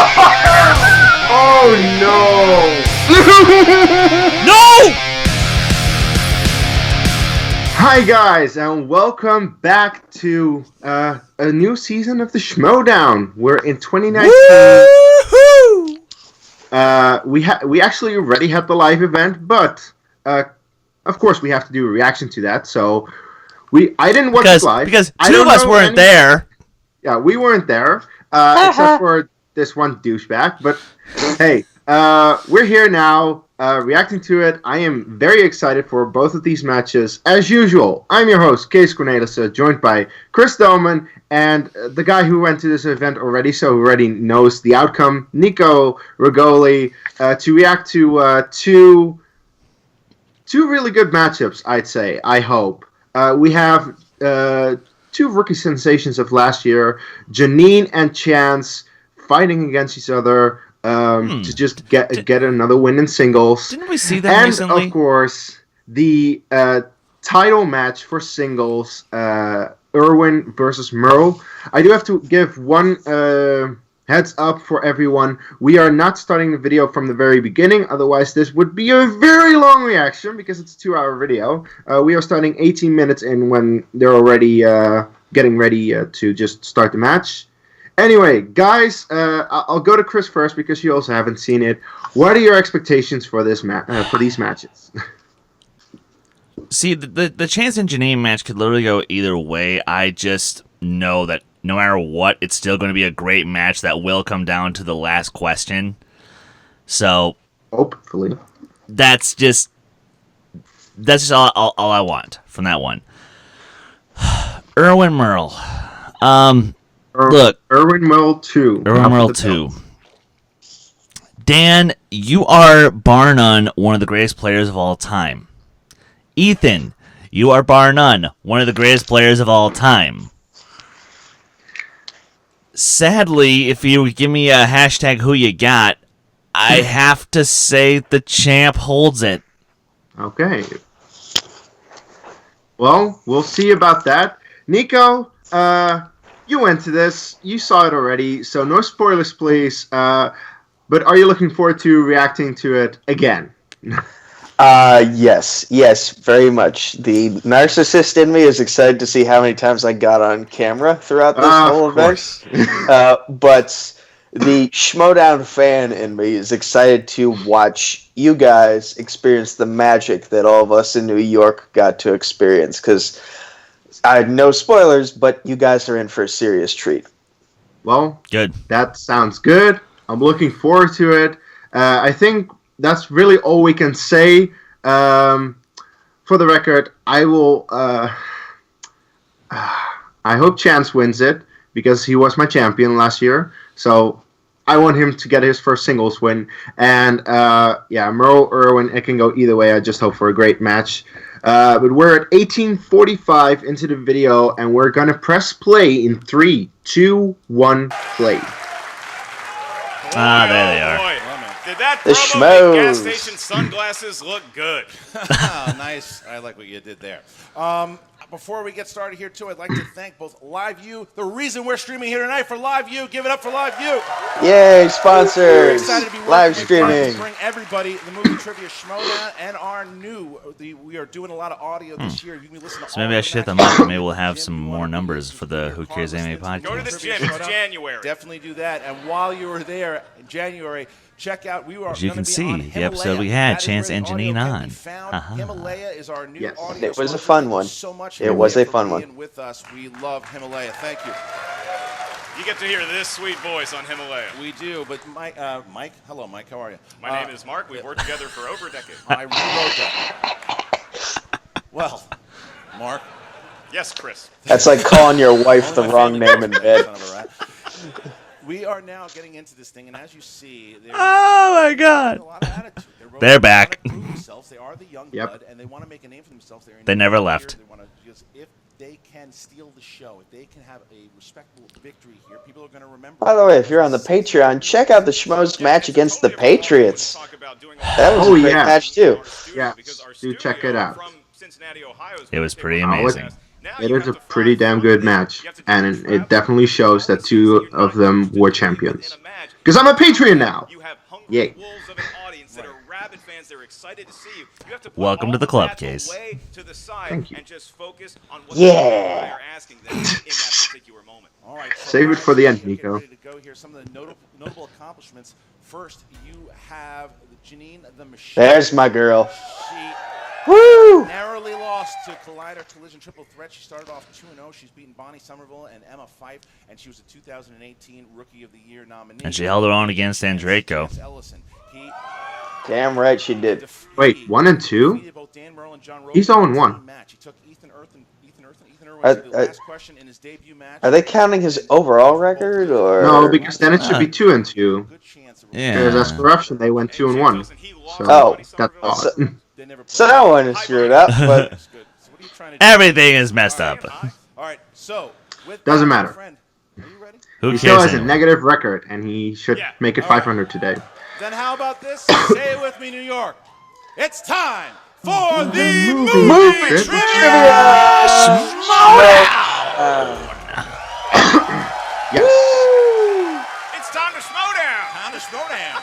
Oh no! No! Hi guys, and welcome back to a new season of the Schmoedown. We're in 2019. Woohoo! We actually already had the live event, but of course we have to do a reaction to that. So I didn't watch it live because two of us weren't there. Yeah, we weren't there, except for this one douchebag. But hey, we're here now, reacting to it. I am very excited for both of these matches. As usual, I'm your host, Kees Cornelissen, joined by Chris Doman, and the guy who went to this event already, so already knows the outcome, Nico Rigoli, to react to two really good matchups, I'd say, I hope. We have two rookie sensations of last year, Jeannine and Chance, fighting against each other to just get another win in singles. Didn't we see that recently? And, of course, the title match for singles, Erwin versus Murrell. I do have to give one heads up for everyone. We are not starting the video from the very beginning, otherwise this would be a very long reaction because it's a 2-hour video. We are starting 18 minutes in when they're already getting ready to just start the match. Anyway, guys, I'll go to Chris first because you also haven't seen it. What are your expectations for this for these matches? See, the Chance and Jeannine match could literally go either way. I just know that no matter what, it's still going to be a great match that will come down to the last question. So, hopefully, that's just all I want from that one. Erwin Murrell. Look, Erwin Murrell 2. Erwin Murrell 2. Dan, you are bar none one of the greatest players of all time. Ethan, you are bar none one of the greatest players of all time. Sadly, if you give me a hashtag who you got, I have to say the champ holds it. Okay. Well, we'll see about that. Nico, you went to this. You saw it already, so no spoilers, please. But are you looking forward to reacting to it again? Yes, very much. The narcissist in me is excited to see how many times I got on camera throughout this whole event. But the Schmoedown fan in me is excited to watch you guys experience the magic that all of us in New York got to experience. Because no spoilers, but you guys are in for a serious treat. Well, good. That sounds good. I'm looking forward to it. I think that's really all we can say. For the record, I will. I hope Chance wins it because he was my champion last year. So I want him to get his first singles win. And Murrell, Erwin, it can go either way. I just hope for a great match. But we're at 18:45 into the video, and we're gonna press play in 3, 2, 1, play. There they are. Did that The promo make gas station sunglasses look good? Nice. I like what you did there. Before we get started here, too, I'd like to thank both LiveView, the reason we're streaming here tonight for LiveView. Give it up for LiveView. Yay, sponsors! We're excited to be Live streaming. To bring everybody the movie trivia Schmoedown and our new. We are doing a lot of audio this year. You can listen to So maybe I should hit them up. Maybe we'll have some more numbers for the Who Cares Anime podcast. Go to the gym. It's January. Definitely do that. And while you were there in January, check out. As you can see, the episode we had Chance and Jeannine on. Himalaya is our new audio. It was a fun one. So much. It was a fun one. With us, we love Himalaya. Thank you. You get to hear this sweet voice on Himalaya. We do, but Mike, hello, Mike. How are you? My name is Mark. We've worked together for over a decade. I rewrote that. Well, Mark. Yes, Chris. That's like calling your wife the wrong name in bed. We are now getting into this thing, and as you see, oh my God, a lot of attitude. They're back. They are the young blood, and they want to make a name for themselves. They never left. They want to just, if they can steal the show, if they can have a respectable victory here, people are going to remember. By the way, if you're on the Patreon, check out the Schmoes match against the Patriots. That was a great match too. Yeah, do check it out. It was pretty amazing. It is a pretty damn good match, and it definitely shows that two of them were champions. Because I'm a Patreon now! Yay. Welcome to the club, Case. Thank you. Yeah. All right, Save it for the end, Nico. Ready to go here. Some of the notable accomplishments. First, you have Jeannine the Machine. There's my girl. She Woo! narrowly lost to Collider Collision Triple Threat. She started off 2-0. She's beaten Bonnie Somerville and Emma Fife, and she was a 2018 Rookie of the Year nominee. And she held her own against Andreyko. Ellison. He Damn right she did. Wait, 1 and 2? defeated both Dan Murrell and John He's Rogan in 0-1. a team match. He took Ethan Erwin to the last question in his debut match. Are they counting his overall record or? No, because then it should be 2 and 2. Good chance of Yeah. Because as corruption, they went 2 and 1. So Oh. that's odd. They never So that one is screwed up, but That's good. So what are you trying to do? Everything is messed up. All right. So with Doesn't that, my matter. friend, are you ready? Who He still cares has a anyway? negative record, and he should make it 500 today. Then how about this? Say it with me, New York. It's time for the Movie trivia. Yes. It's time to Schmoedown. Time to Schmoedown.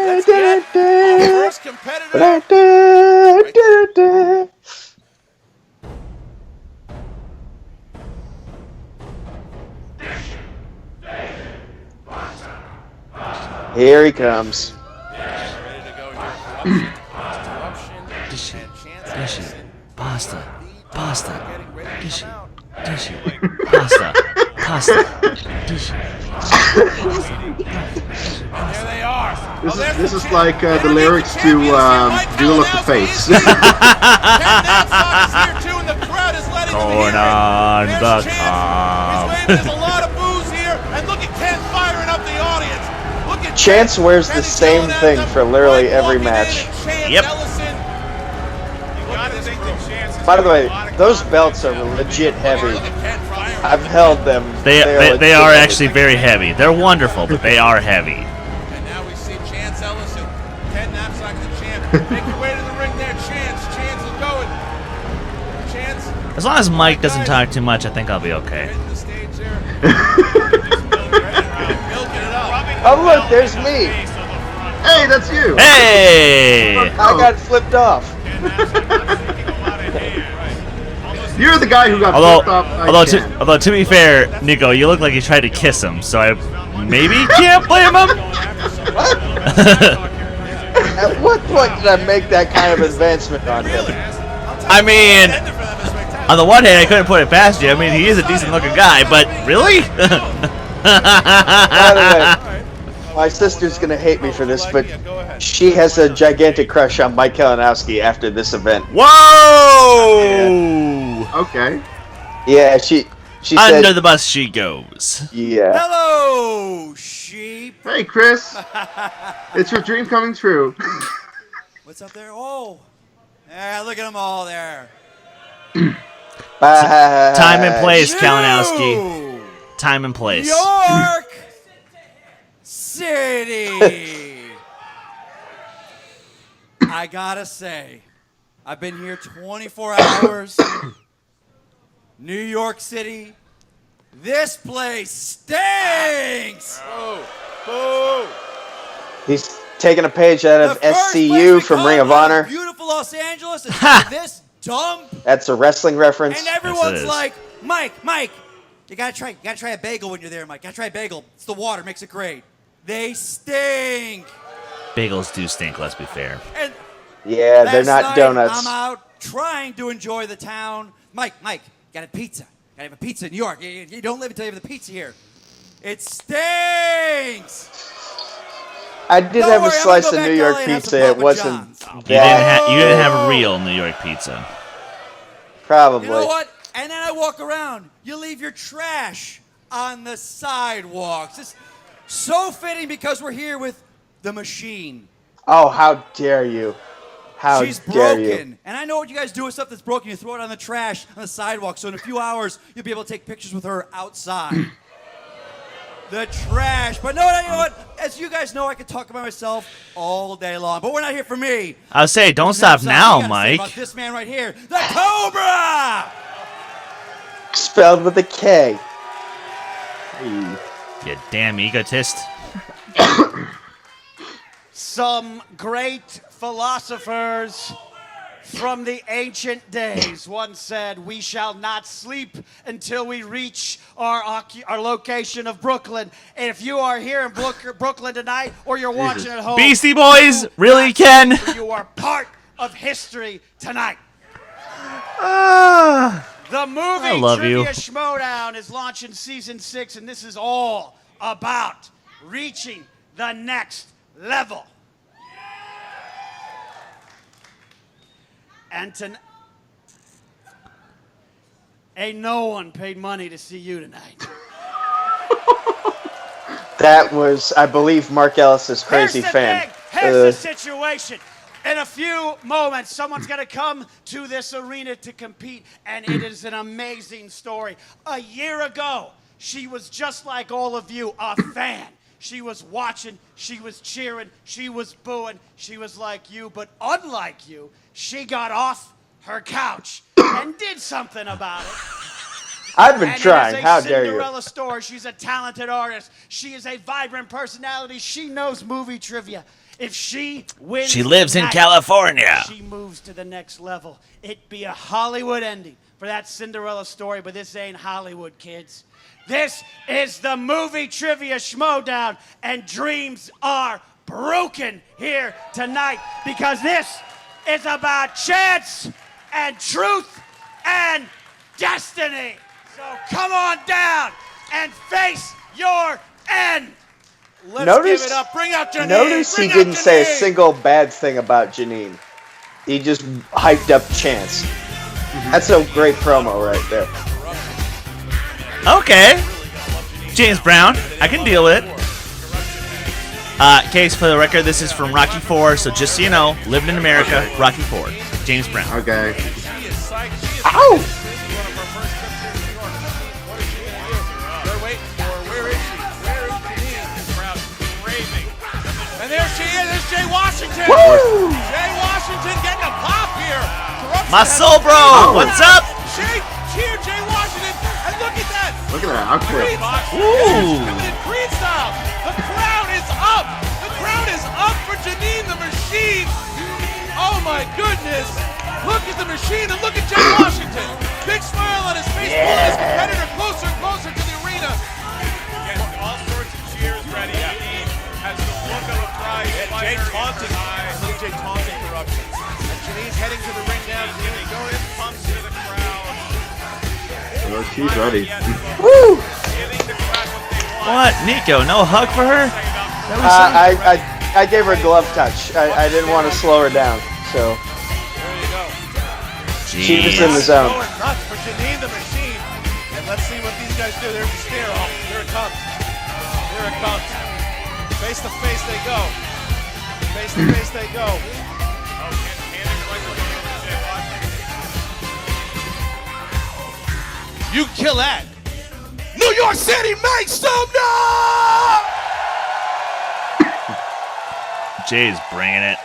Let's get our first competitor. Here he comes. Ready to go here. Corruption, Dishy, and Chance dishy, Ellison. pasta, pasta, Getting ready to dishy, come out. dishy, pasta, pasta, dishy. There they are. This is like the lyrics to Duel of the Fates. Going on the top. There's a lot of booze here, and look at Ken firing up the audience. Look at Chance Ken. wears Ken the is same yelling at thing them. for literally Mike every walking in, match. and Chance Yep. Ellison. You gotta think that Chance is By the way, a lot of those confidence belts are now. legit heavy. Look at Ken firing. I've held them. They legit are heavy. actually very heavy. They're wonderful, but they are heavy. And now we see Chance Ellison. Ken Knapsack, the champ. Make your way to the ring there, Chance. Chance is going. Chance. As long as Mike doesn't talk too much, I think I'll be okay. Hitting the stage there. Milking it up. Oh look, there's me. Hey, that's you! Hey! I got flipped off. You're the guy who got flipped off by Ken. Although to be fair, Nico, you look like you tried to kiss him, so I maybe can't blame him. At what point did I make that kind of advancement on him? I mean, on the one hand, I couldn't put it past you. I mean, he is a decent-looking guy, but really? By the way, my sister's gonna hate me for this, but she has a gigantic crush on Mike Kalinowski after this event. Whoa! Okay. Yeah, she Under said, the bus she goes. yeah. Hello, sheep. Hey, Chris. It's your dream coming true. What's up there? Oh, yeah, look at them all there. Time and place, Kalinowski. You, Time and place. York City. I gotta say, I've been here 24 hours. New York City. This place stinks. He's taking a page out of The first place SCU we from come Ring of out Honor. Beautiful Los Angeles is this dump. That's a wrestling reference. And everyone's is. like, Mike, you gotta try a bagel when you're there, Mike. Gotta try a bagel. It's the water, makes it great. They stink. Bagels do stink, let's be fair. And Yeah, they're last not night, donuts. I'm out trying to enjoy the town. Mike, got a pizza. Gotta have a pizza in New York. You don't live until you have the pizza here. It stinks. I did Don't have worry, a I'm slice gonna of go New back to York LA and have pizza. some It Papa wasn't John's. You bad. didn't have real New York pizza. Probably. You know what? And then I walk around. You leave your trash on the sidewalks. It's so fitting because we're here with the machine. Oh, how dare you? How She's dare broken. you? And I know what you guys do with stuff that's broken. You throw it on the trash on the sidewalk. So in a few hours, you'll be able to take pictures with her outside. The trash. But no, you know what? As you guys know, I can talk about myself all day long. But we're not here for me. I would say, don't We're stop here for now, something you gotta say Mike. about this man right here, the Cobra! Spelled with a K. You damn egotist. Some great philosophers from the ancient days once said, "We shall not sleep until we reach our location of Brooklyn." And if you are here in Brooklyn tonight, or you're watching at home, Beastie Boys, really, Ken? you are part of history tonight. The movie I love Trivia you. Schmoedown is launching season 6, and this is all about reaching the next level. And ain't no one paid money to see you tonight. That was, I believe, Mark Ellis's crazy fan. Here's the situation. In a few moments, someone's going to come to this arena to compete, and it is an amazing story. A year ago, she was just like all of you, a fan. She was watching, she was cheering, she was booing, she was like you, but unlike you, she got off her couch and did something about it. I've been trying. How dare you? Cinderella story. She's a talented artist. She is a vibrant personality. She knows movie trivia. If she wins, She lives in tonight, California. she moves to the next level. It'd be a Hollywood ending for that Cinderella story, but this ain't Hollywood, kids. This is the movie Trivia Schmoedown, and dreams are broken here tonight because this is about chance and truth and destiny. So come on down and face your end. Let's give it up. Bring out Jeannine. Notice he didn't say a single bad thing about Jeannine. He just hyped up Chance. That's a great promo right there. Okay. James Brown, I can deal with it. Case for the record, this is from Rocky IV, so just so you know, lived in America, Rocky IV. James Brown. Okay. Ow! And there she is. There's Jay Washington. Woo! Jay Washington getting a pop here. Corruption My soul bro, what's up? Cheer Jay Washington. And look at that. Look at that. How quick. Ooh. Coming in Creed style. The crowd is up. The crowd is up for Jeannine the Machine. Oh my goodness. Look at the machine and look at Jay Washington. Big smile on his face, pulling his competitor closer and closer to the arena. Again, all sorts of cheers ready. Jeannine has the look of a prize fighter. Jay taunting. Little Jay taunting corruption. And Jeannine's heading to the ring now. Jeannine going in, pumps to the crowd. Oh, she's ready. Woo! Giving the crowd what they want. What, Nico? No hug for her? I gave her a glove touch. I didn't want to slow her down, so There you go. she was in the zone. Going nuts for Jeannine the Machine. And let's see what these guys do. There's the stare off. Here it comes. Here it comes. Face to face they go. Face to face they go. You kill that. New York City, make some noise! Jay's bringing it.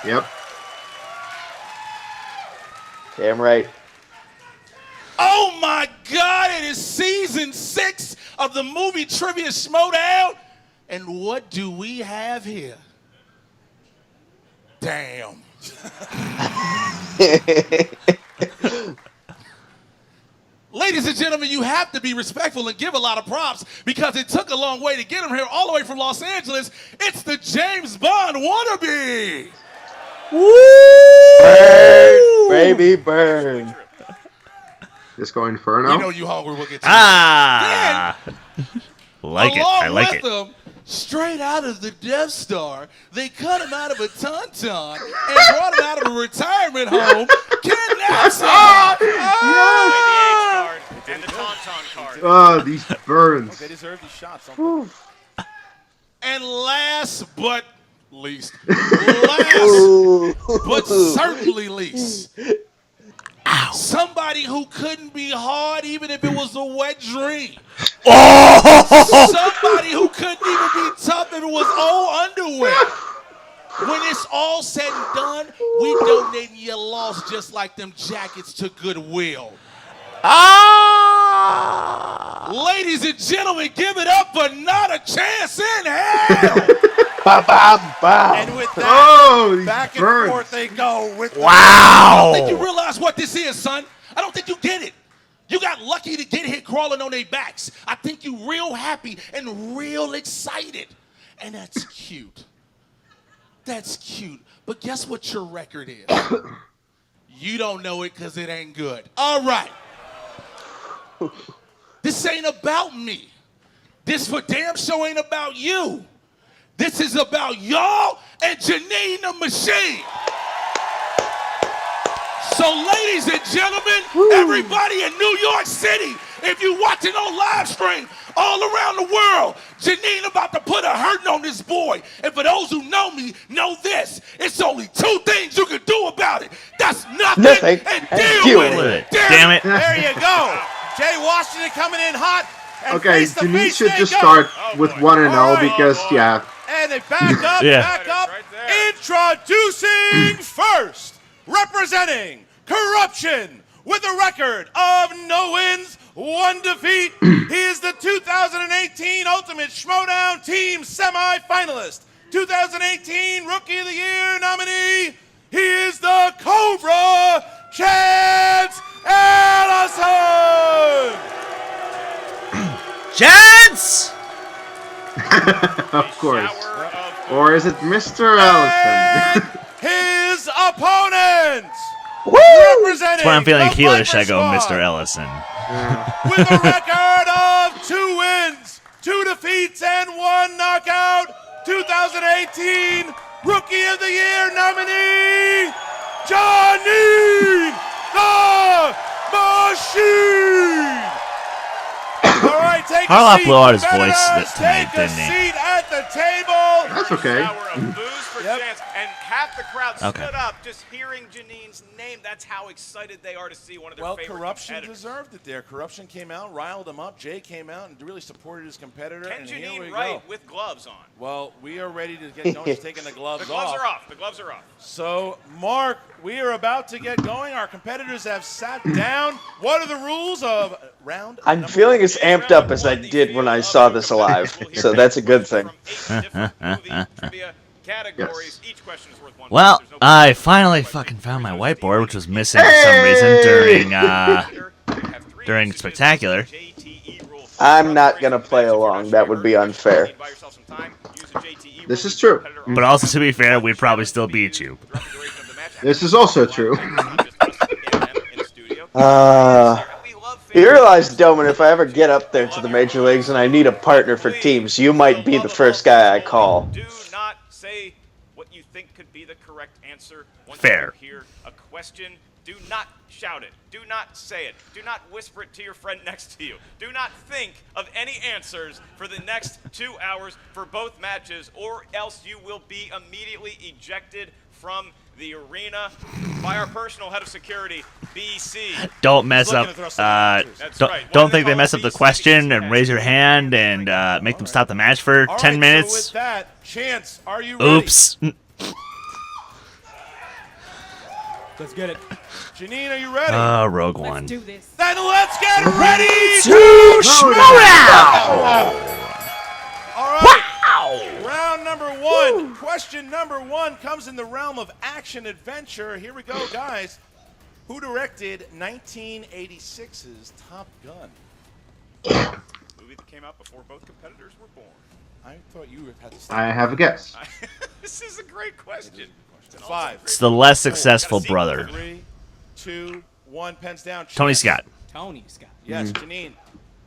Yep. Damn right. Oh my God, it is season 6 of the movie Trivia Schmoedown. And what do we have here? Damn. Ladies and gentlemen, you have to be respectful and give a lot of props because it took a long way to get him here, all the way from Los Angeles. It's the James Bond wannabe. Burn, baby, burn. Disco Inferno. You know you hungry, we'll get to Ah! Like it. Along I like with it. him, straight out of the Death Star, they cut him out of a tauntaun and brought him out of a retirement home. Ken Nelson! And the tauntaun card. Oh, these burns. They deserve these shots. And last but least, but certainly least, somebody who couldn't be hard even if it was a wet dream. Somebody who couldn't even be tough if it was old underwear. When it's all said and done, we donating your loss just like them jackets to Goodwill. Ah! Ladies and gentlemen, give it up for Not a Chance in Hell. And with that, back and forth they go. With I don't think you realize what this is, son. I don't think you get it. You got lucky to get hit crawling on their backs. I think you real happy and real excited. And that's cute. That's cute. But guess what your record is? You don't know it because it ain't good. All right. This ain't about me. This for damn sure ain't about you. This is about y'all and Jeannine the Machine. So, ladies and gentlemen, everybody in New York City, if you're watching on live stream all around the world, Jeannine about to put a hurting on this boy. And for those who know me, know this. It's only two things you can do about it. That's nothing and deal with it. Damn it. there you go. Jay Washington coming in hot. And Okay, Jeannine should just start with 1-0 because, yeah. And they back up, back up. Right introducing first, representing Corruption with a record of no wins, 1 defeat. He is the 2018 Ultimate Schmoedown Team semi-finalist, 2018 Rookie of the Year nominee. He is the Cobra Chance Ellison. Chance! Of course. Or is it Mr. Ellison? His opponent. That's why I'm feeling heelish. I go, Mr. Ellison. With a record of 2 wins, 2 defeats, and 1 knockout, 2018 Rookie of the Year nominee, Jeannine the Machine. All right, take a seat. Blew out his voice tonight, Take a didn't he? seat at the table. That's okay. And half the crowd stood up just hearing Jeannine's name. That's how excited they are to see one of their favorite Corruption competitors. deserved it there. Corruption came out, riled him up. Jay came out and really supported his competitor. Can and Jeannine here we right go. with gloves on? Well, we are ready to get going. She's taking the gloves off. The gloves are off. The gloves are off. So, Mark, we are about to get going. Our competitors have sat down. What are the rules of round? I'm feeling as amped up as I did when I saw this live, so that's a good thing. Categories. Each question is worth 1 Well, point. I finally fucking found my whiteboard, which was missing for some reason during Spectacular. I'm not going to play along. That would be unfair. This is true. But also, to be fair, we'd probably still beat you. This is also true. You realize, Doman, if I ever get up there to the major leagues and I need a partner for teams, you might be the first guy I call. Do not say what you think could be the correct answer. Once Fair. you hear a question, do not shout it. Do not say it. Do not whisper it to your friend next to you. Do not think of any answers for the next 2 hours for both matches, or else you will be immediately ejected from the arena by our personal head of security, BC. Don't mess up. Don't think they mess up the question and raise your hand and make them stop the match for 10 minutes. So with that, Chance, are you ready? Oops. Let's get it. Jeannine, are you ready? Rogue One. Do this. Then let's get ready to Schmoedown! All right. Round number 1. Question number 1 comes in the realm of action-adventure. Here we go, guys. Who directed 1986's Top Gun? Movie that came out before both competitors were born. I thought you had to I have a guess. This is a great question. 5. It's the less successful brother. 3, 2, 1. Pens down. Tony Scott. Tony Scott. Yes, Jeannine.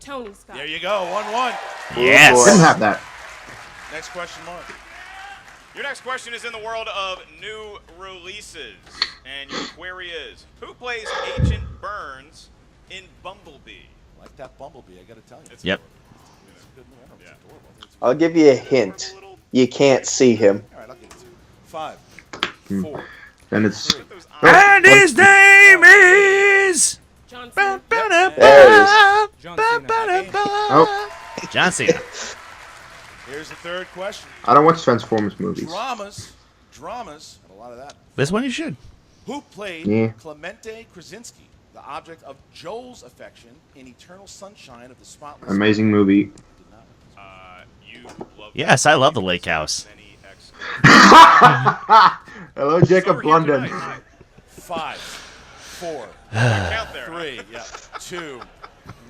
Tony Scott. There you go. 1-1. Yes. Didn't have that. Next question, Mark. Your next question is in the world of new releases. And your query is, who plays Agent Burns in Bumblebee? Like that Bumblebee, I got to tell you. Yep. It's a good movie. I don't know if it's adorable. I think it's I'll give you a hint. You can't see him. all right, I'll give it to you. 5, 4. Then it's. And his name is... John Cena. There it is. John Cena. Oh, John Cena. Here's the third question. I don't watch Transformers movies. Dramas, and a lot of that. This one you should. Who played Yeah. Clemente Krasinski, the object of Joel's affection in Eternal Sunshine of the Spotless Amazing movie. Yes, I love the lake house. Hello, Jacob London. 5, 4, 3, 2,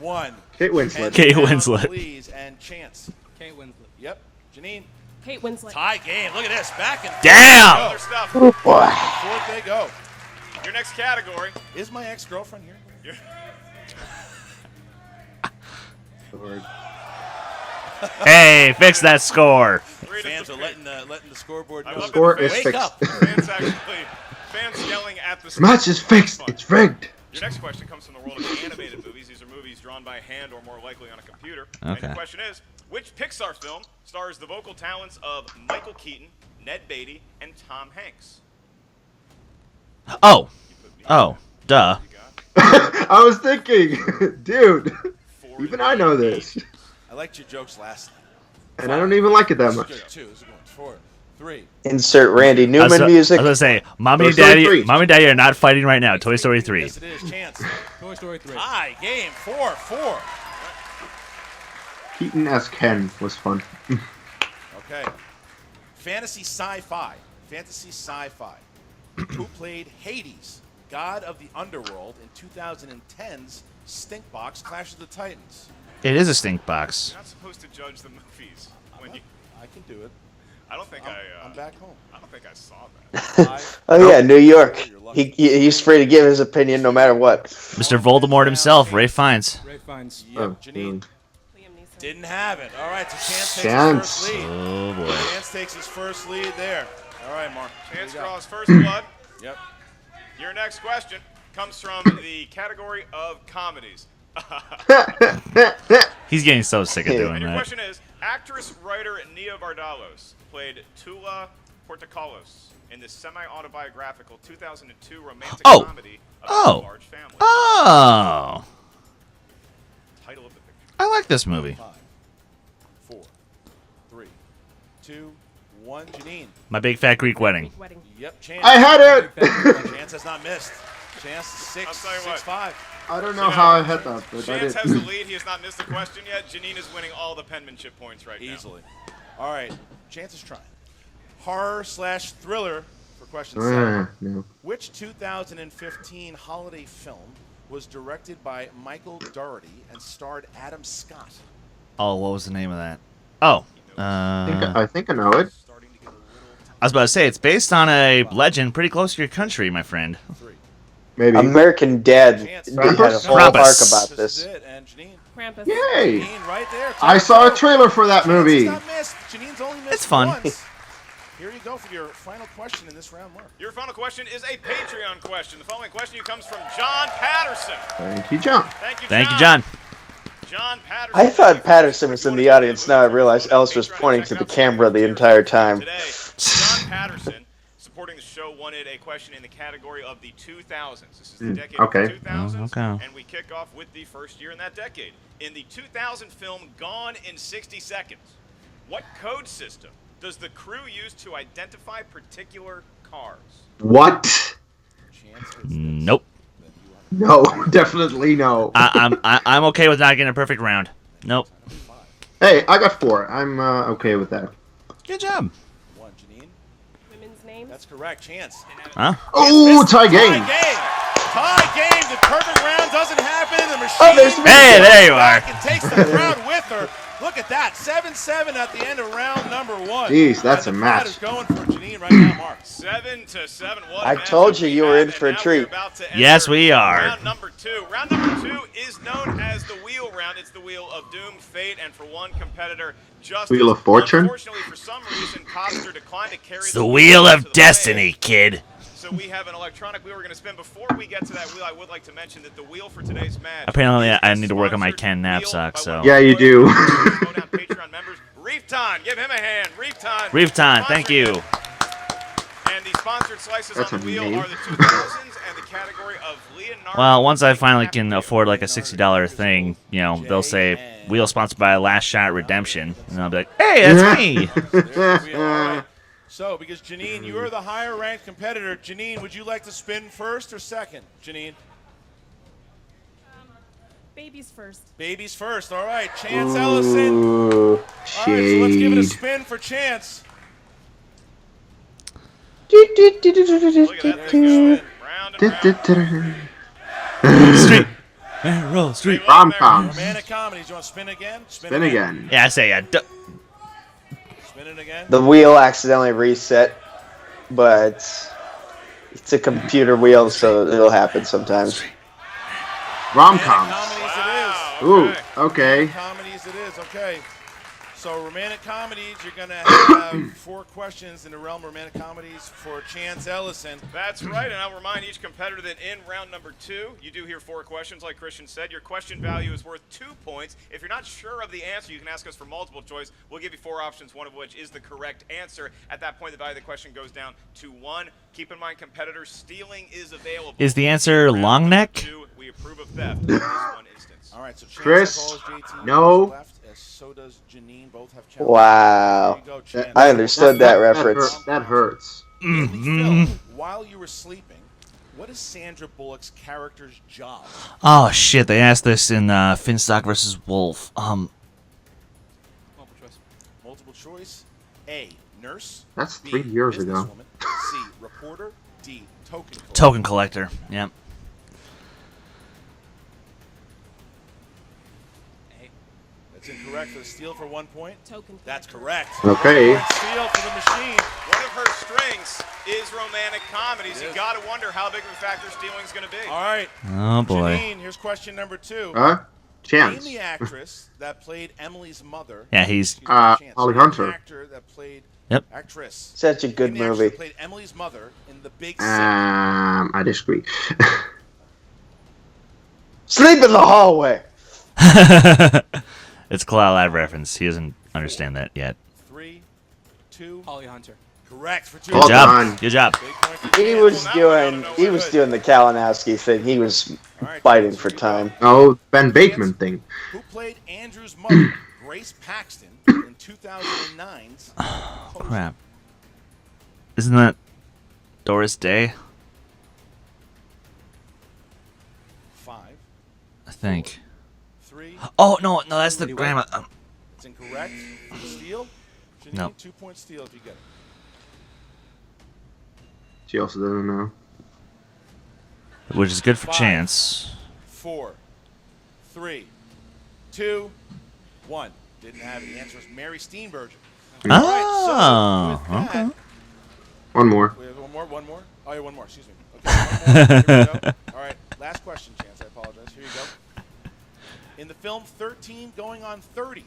1. Kate Winslet. Kate Winslet. Please, and Chance. Kate Winslet. Yep. Jeannine. Kate Winslet. Tie game. Look at this. Back and Damn! Other stuff. Fourth they go. Your next category. Is my ex-girlfriend here? Hey, fix that score. Fans are letting the scoreboard know. Score is Wake fixed. up. Fans yelling at the Match is fixed. It's rigged. Your next question comes from the world of animated movies. These are movies drawn by hand or more likely on a computer. And Okay. the question is, which Pixar film stars the vocal talents of Michael Keaton, Ned Beatty, and Tom Hanks? Oh. Oh. Duh. I was thinking, dude, even I know this. I liked your jokes last night. And I don't even like it that This is much. good. 2. This is good. 4, 3. Insert Randy I was Newman music. gonna say, Mommy Toy and Story Daddy, 3. Mommy and Daddy are not fighting right now. Toy Story 3. Yes, it is. Chance. Toy Story 3. Tie game. 4, 4. Keaton as Ken was fun. Okay. Fantasy sci-fi. Who played Hades, god of the underworld, in 2010's Stinkbox Clash of the Titans? It is a stink box. You're not supposed to judge the movies. When you, I can do it. I don't think I'm back home. I don't think I saw that. Oh yeah, New York. He's free to give his opinion no matter what. Mr. Voldemort himself, Ray Fiennes. Ray Fiennes. Yep, Oh, Jeannine. Liam Neeson. Didn't have it. All right, so Chance takes Chance. his first lead. Oh boy. Chance takes his first lead there. All right, Mark. Chance Here you go. draws first blood. Yep. Your next question comes from the category of comedies. He's getting so sick of And doing And your that. question is, actress, writer Nia Vardalos played Tula Portocalos in the semi-autobiographical 2002 romantic Oh. comedy Oh. of a large family. Oh. Title of the picture. I like this movie. 5, 4, 3, 2, 1. Jeannine. My Big Fat Greek Wedding. Big wedding. Yep, Chance. I had it! Chance has not missed. Chance 6, I'll tell you 6, what. 5. I don't know how I had that, but I Chance did. has the lead. He has not missed the question yet. Jeannine is winning all the penmanship points right now. Easily. All right, Chance is trying. Horror/thriller for question 7. No. Which 2015 holiday film was directed by Michael Dougherty and starred Adam Scott? Oh, what was the name of that? Oh. I think I know it. Starting to get a little I was about to say, it's based on a legend pretty close to your country, my friend. 3. Maybe. American Dad Chance. had a whole Krampus. arc about This is this. it, and Jeannine. Krampus. Yay! Jeannine right there. I saw a trailer for that Chance movie. has not missed. Jeannine's only missed It's fun. once. Here you go for your final question in this round, Mark. Your final question is a Patreon question. The following question comes from John Patterson. Thank you, John. Thank you, Thank you, John. John Patterson. I thought Patterson was in the audience. Now I realize Ellis was pointing to the camera the entire time. Today, John Patterson, supporting the show, wanted a question in the category of the 2000s. This is the decade okay. of the 2000s, Okay. and we kick off with the first year in that decade. In the 2000 film Gone in 60 Seconds, what code system does the crew use to identify particular cars? What? Chance is Nope. No, definitely no. I'm okay with not getting a perfect round. Nope. Hey, I got 4. I'm okay with that. Good job. 1. Jeannine. Women's names. That's correct. Chance. Huh? Oh, tie Tie game. game. Tie game. The perfect round doesn't happen. The machine. Oh, there's Hey, there you are. back and takes the crowd with her. Look at that. 7-7 at the end of round number 1. Jeez, that's And a the crowd match. is going for Jeannine right now, Mark. 7-7. What a I matchup told you we you were have, in for a and now treat. we're about to Yes, enter we are. Round number 2. Round number 2 is known as the wheel round. It's the wheel of doom, fate, and for one competitor, justice. Wheel of fortune? Unfortunately, for some reason, Cobster declined to carry It's the wheel to of the destiny, play. kid. So we have an electronic wheel we're going to spin. Before we get to that wheel, I would like to mention that the wheel for today's match. Apparently, is I need to work on my sponsored Ken wheel knapsack, by so- one of Yeah, you our do. Schmoedown Patreon members. Reefton, give him a hand. Reefton. Reefton, thank sponsoring you. it. And the sponsored slices That's on the a wheel name. are the 2000s and the category of Leonardo. Well, once I finally can afford like a $60 thing, you know, they'll say wheel sponsored by Last Shot Redemption, and I'll be like, hey, that's me. There's the wheel. All right. So, because Jeannine, you are the higher ranked competitor. Jeannine, would you like to spin first or second? Jeannine? Babies first. Babies first. All right, Chance Ellison. Ooh, All right, so let's give it a shade. spin for Chance. Look at that thing going round and round. Street. Roll street. Rom-coms. Romantic comedies. You want to spin again? Spin again. Yeah, I say yeah. Spin it again. The wheel accidentally reset, but it's a computer wheel, so it'll happen sometimes. Rom-coms. Comedies Wow, it is. Ooh, okay. Comedies it is. Okay. So romantic comedies, you're going to have 4 questions in the realm of romantic comedies for Chance Ellison. That's right, and I'll remind each competitor that in round number 2, you do hear 4 questions, like Christian said. Your question value is worth 2 points. If you're not sure of the answer, you can ask us for multiple choice. We'll give you 4 options, one of which is the correct answer. At that point, the value of the question goes down to 1. Keep in mind, competitors, stealing is available. Is the answer Round long number neck? 2, we approve of theft in this one instance. All right, so Chance Chris, has all his JT no. left, as so does Jeannine. Both have challenges. Wow. There you go, Chance. I understood that reference. That hurts. In the Mm-hmm. film, while you were sleeping, what is Sandra Bullock's character's job? Oh shit! They asked this in Finstock versus Wolf. Multiple choice. Multiple choice. A, nurse. That's B, 3 years ago. businesswoman, C, reporter. D, token collector. Token collector. Yep. That's incorrect. For the steal for 1 point. Token. That's correct. Okay. 1 point steal for the machine. One of her strengths is romantic comedies. You got to wonder how big of a factor stealing is going to be. All right. Oh boy. Jeannine, here's question number 2. Name Chance. the actress that played Emily's mother. Yeah, he's. Excuse me, Chance. Holly Name Hunter. The actor that played. Yep. Actress. Such a good Name the actress movie. that played Emily's mother in The Big Sick. I disagree. Sleep in the hallway. It's a Cloud Live reference. He doesn't understand that yet. 3, 2. Holly Hunter. Correct for 2. Hold Good job. on. Good job. Big point for He Chance. was Well, now we doing don't know he we're was good. doing the Kalinowski thing. He was All right, fighting Chance, for here you go. time. Oh, Ben Bateman thing. Who played Andrew's mother, Grace Paxton, in 2009's Cobra? Crap. Isn't that Doris Day? 5, I think. 3. Oh no, no, that's the grandma. It's incorrect. For the steal. Jeannine, No. 2-point steal if you get it. She also doesn't know. Which is good for 5, Chance. 4, 3, 2, 1. Didn't have it. The answer is Mary Steenburgen. Oh, All right, so with that, okay. One more. we have one more? Oh, yeah, one more. Excuse me. Okay, one more. Here we go. All right, last question, Chance. I apologize. Here you go. In the film 13 Going on 30,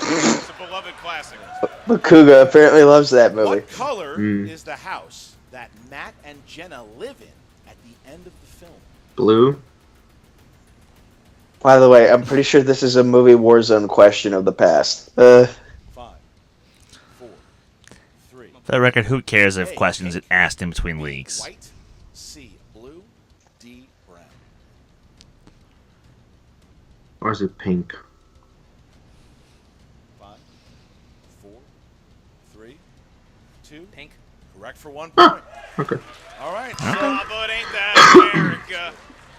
It's a beloved classic. Makuga apparently loves that movie. what color Mm. is the house that Matt and Jenna live in at the end of the film? Blue. By the way, I'm pretty sure this is a movie Warzone question of the past. 5, 4, 3. For the record, who cares if A, questions pink. are asked in between B, leagues? White. C, blue. D, brown. Or is it pink? 5, 4, 3, 2. Pink. Correct for 1 point. Okay. All right. Ah, but ain't that America?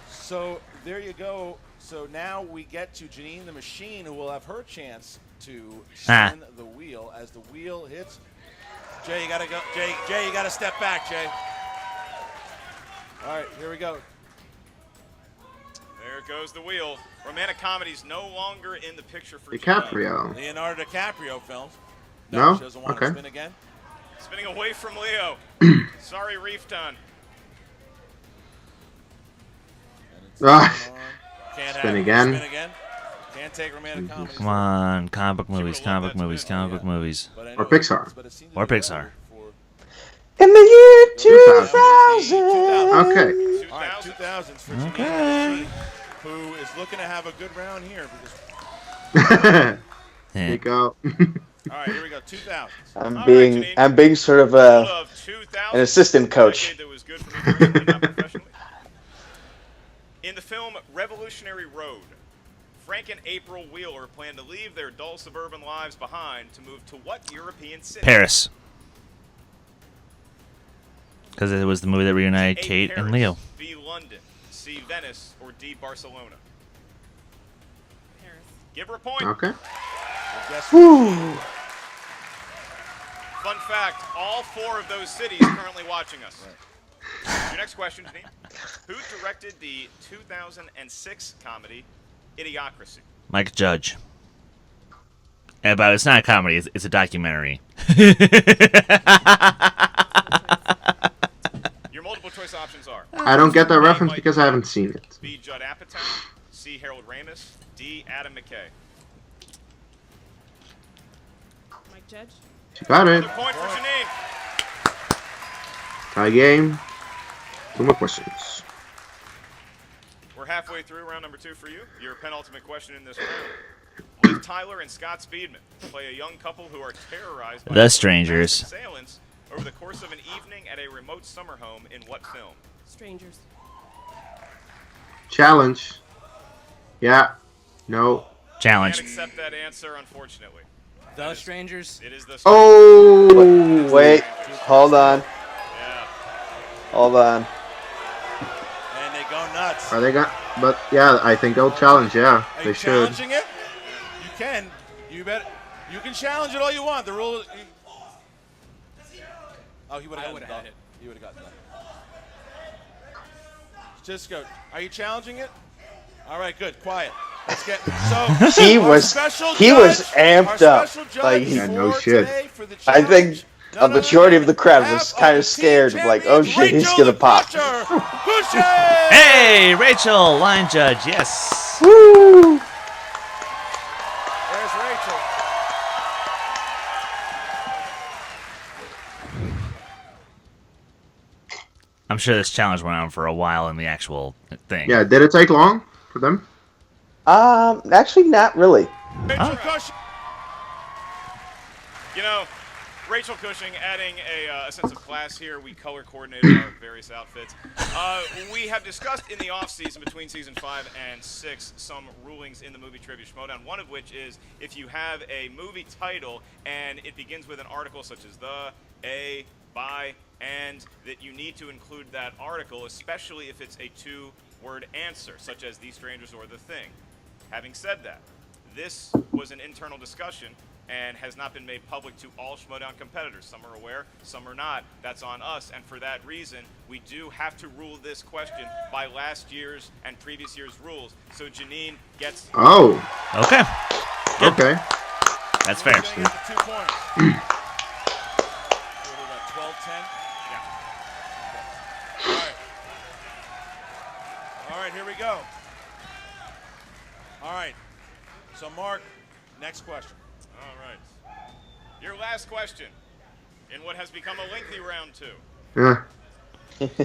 So there you go. So now we get to Jeannine the Machine, who will have her chance to spin the wheel as the wheel hits. Jay, you gotta go. Jay, you gotta step back, Jay. All right, here we go. There goes the wheel. Romantic comedies no longer in the picture for DiCaprio. Leonardo DiCaprio films. No? She doesn't want Okay. to spin again. Spinning away from Leo. Sorry, Reef Ton. And it's Ah. going on. Can't Spin have it. again. Spin again. Can't take romantic comedies. Come on, comic book movies, would've comic loved book that movies, to comic win. book movies. But I Or know Pixar. but it seemed to Or do Pixar. well for In the year 2000. 2000. Okay. All right, 2000. 2000s for Jeannine Okay. the Machine, who is looking to have a good round here. Because, There Yeah. you go. all right, here we go. 2000s. All right, I'm Jeannine. being sort of World of 2000, an assistant coach. decade that was good for me personally, not professionally. In the film Revolutionary Road, Frank and April Wheeler plan to leave their dull suburban lives behind to move to what European city? Paris. Because it was the movie that reunited A, Kate Paris, and Leo. B, London, C. Venice, or D. Barcelona? Paris. Give her a point. Okay. Fun fact, all 4 of those cities currently watching us. Your next question, Jeannine. Who directed the 2006 comedy Idiocracy? Mike Judge. But it's not a comedy. It's a documentary. Your multiple choice options are I don't get that reference because I haven't seen it. B. Judd Apatow, C. Harold Ramis, D. Adam McKay. Mike Judge. You got it. Another point for Jeannine. Tie game. 2 more questions. We're halfway through round number 2 for you. Your penultimate question in this round. Liv Tyler and Scott Speedman play a young couple who are terrorized by The Strangers. assailants over the course of an evening at a remote summer home in what film? Strangers. Challenge. Yeah. No. Challenge. Can't accept that answer, unfortunately. The Strangers. It is the Oh. Wait, hold on. Yeah. Hold on. And they go nuts. Are they got? But yeah, I think they'll challenge. Yeah, Are they you should. challenging it? You can. You bet. You can challenge it all you want. The rule. Oh, he would have gotten it. He would have gotten that. Just go. Are you challenging it? All right, good. Quiet. Let's get. So He our was special amped our up. special judge Like, Yeah, no for shit. today for the I think challenge, a none other majority of than the crowd half was kind the of scared, team like, oh champions, shit, he's Rachel gonna the pop. Butcher Boucher! Hey, Rachel, line judge. Yes. Woo! There's Rachel. I'm sure this challenge went on for a while in the actual thing. Yeah, did it take long for them? Actually, not really. Rachel Cushing. You know, Rachel Cushing adding a sense of class here. We color coordinated our various outfits. We have discussed in the off-season between season 5 and 6 some rulings in the movie Trivia Schmoedown, one of which is if you have a movie title and it begins with an article such as the, a, by, and, that you need to include that article, especially if it's a 2-word answer, such as The Strangers or The Thing. Having said that, this was an internal discussion and has not been made public to all Schmoedown competitors. Some are aware, some are not. That's on us, and for that reason, we do have to rule this question by last year's and previous year's rules. So Jeannine gets... Oh. Okay. Okay. That's fair. Getting it to 2 points. What do we got, 12-10? Yeah. All right. All right, here we go. All right. So, Mark, next question. All right. Your last question in what has become a lengthy round 2. Yeah.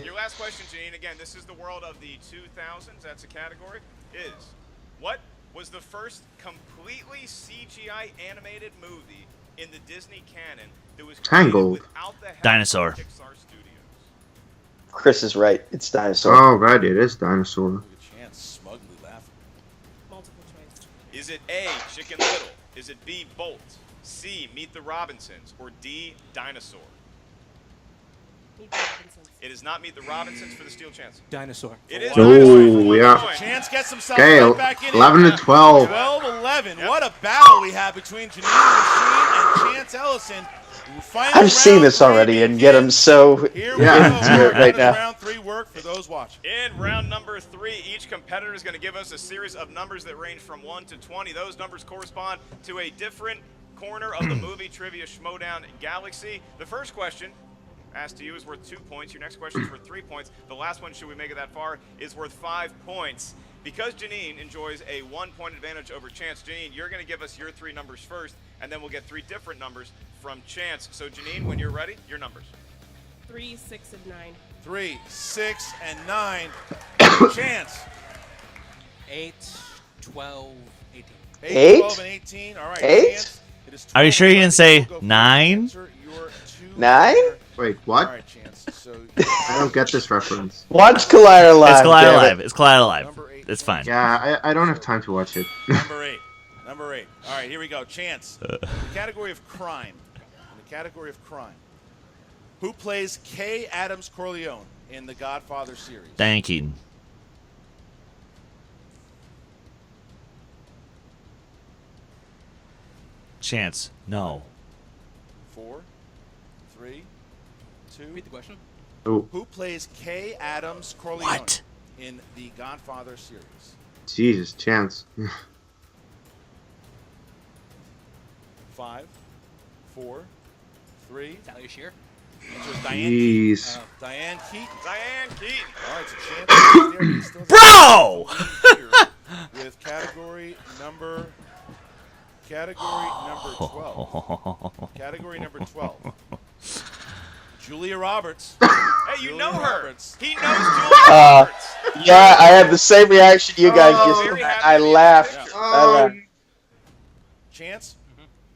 Your last question, Jeannine, again, this is the world of the 2000s, that's a category, is what was the first completely CGI animated movie in the Disney canon that was created Tangled. without the help Dinosaur. of Pixar Studios? Chris is right. It's Dinosaur. Oh, right, it is Dinosaur. Look at Chance smugly laughing. Multiple choice. Is it A, Chicken Little? Is it B, Bolt? C, Meet the Robinsons? Or D, Dinosaur? Meet the Robinsons. It is not Meet the Robinsons for the Steel Chance. Dinosaur. It is Ooh, Dinosaur for 1 yeah. point. Chance gets himself Okay, right back in 11 it. to 12. 12-11. What a battle we have between Jeannine Machine and Chance Ellison. Final I've seen round this 3 already and get him begins. so Here we Yeah. go. into How it right does now. round 3 work for those watching? In round number 3, each competitor is going to give us a series of numbers that range from 1 to 20. Those numbers correspond to a different corner of the movie Trivia Schmoedown Galaxy. The first question asked to you is worth 2 points. Your next question is worth 3 points. The last one, should we make it that far, is worth 5 points. Because Jeannine enjoys a 1-point advantage over Chance, Jeannine, you're going to give us your 3 numbers first, and then we'll get 3 different numbers from Chance. So Jeannine, when you're ready, your numbers. 3, 6, and 9. 3, 6, and 9. Chance. 8, 12, 18. 8? 12, and 18. All right. 8? Chance, it is Are you 12, sure you didn't say Go for the 9? answer. Your 2 9? Wait, All what? right, Chance. So I don't get this reference. Watch Collider Live. It's Collide damn it. Alive. It's Collide Alive. Number 8. It's fine. Yeah, I don't have time to watch it. Number 8. Number 8. All right, here we go. Chance. In the category of crime. In the category of crime. Who plays Kay Adams Corleone in the Godfather series? Diane Keaton. Chance. No. 4, 3, 2. Repeat the question. Oh, Who plays Kay Adams Corleone What? in the Godfather series? Jesus, Chance. 5, 4, 3. Talia Shear. Answer is Diane Keaton. Jeez. Diane Keaton. Diane Keaton. All right, so Chance is there. He still has Bro! a lead here with category number 12. Category number 12. Julia Roberts. Hey, you Julia know her. Roberts. He knows Julia Roberts. Yeah, I have the same reaction you guys Oh. just. Very happy I to be in the laughed. picture. I laughed. Chance,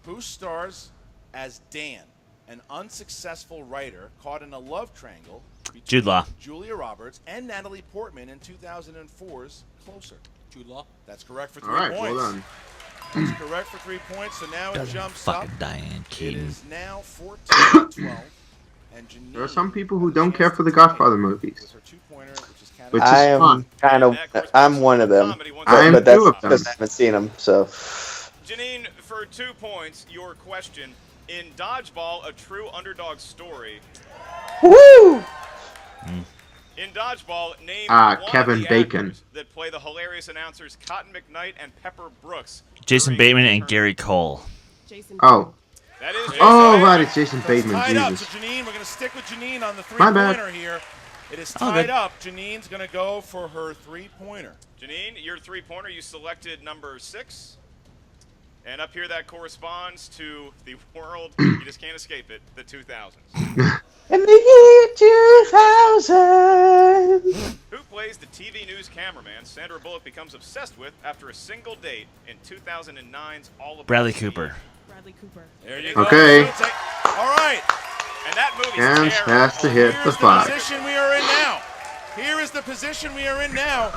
who stars as Dan, an unsuccessful writer caught in a love triangle between Jude Law. Julia Roberts and Natalie Portman in 2004's Closer? Jude Law. That's correct for All 3 right, points. well done. That's correct for 3 points. So now it jumps up. Fucking Diane It Keaton. is now 14-12. And Jeannine There are some people who has a don't chance care for to the tie Godfather with movies. her 2-pointer, which is Which category. is I am fun. kind of. I'm one of them. I'm But that's two of them. because I haven't seen them. So. Jeannine, for 2 points, your question. In Dodgeball, a true underdog story. Woo! In Dodgeball, name one Kevin of the Bacon. actors that play the hilarious announcers Cotton McKnight and Pepper Brooks. Jason during Bateman the and tournament. Gary Cole. Jason. Oh. That is Jason Oh, Bateman. right, it's Jason So it's Bateman. tied up. Jesus. So Jeannine, we're going to stick with Jeannine on the My bad. 3-pointer here. It is Oh, tied good. up. Jeannine's going to go for her 3-pointer. Jeannine, your 3-pointer, you selected number 6. And up here, that corresponds to the world, you just can't escape it, the 2000s. In the year 2000. Who plays the TV news cameraman Sandra Bullock becomes obsessed with after a single date in 2009's All About Bradley Eve? Cooper. Bradley Cooper. There you Okay. go. All right. And that movie's Chance terrible. has to hit Here's the the 5. position we are in now. Here is the position we are in now.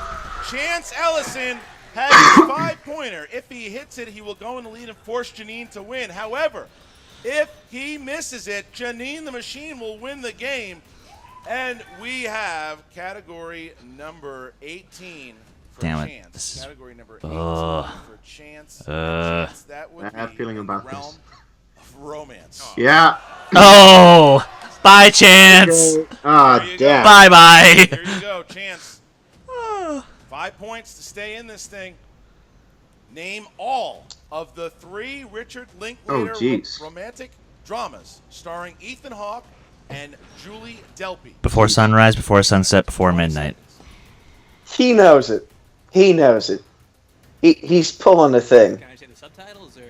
Chance Ellison has a 5-pointer. If he hits it, he will go in the lead and force Jeannine to win. However, if he misses it, Jeannine the Machine will win the game. And we have category number 18 for Damn it. Chance. This is- Category number 18 Ugh. for Chance. Ugh. That would Bad be feeling in about the this. realm of romance. Yeah. Oh! Bye, Chance! Ah, There you go. damn. Bye-bye! Here you go, Chance. 5 points to stay in this thing. Name all of the 3 Richard Linklater jeez. romantic dramas starring Ethan Hawke and Julie Delpy. Before sunrise, before sunset, before midnight. He knows it. He knows it. He's pulling a thing. Can I say the subtitles or do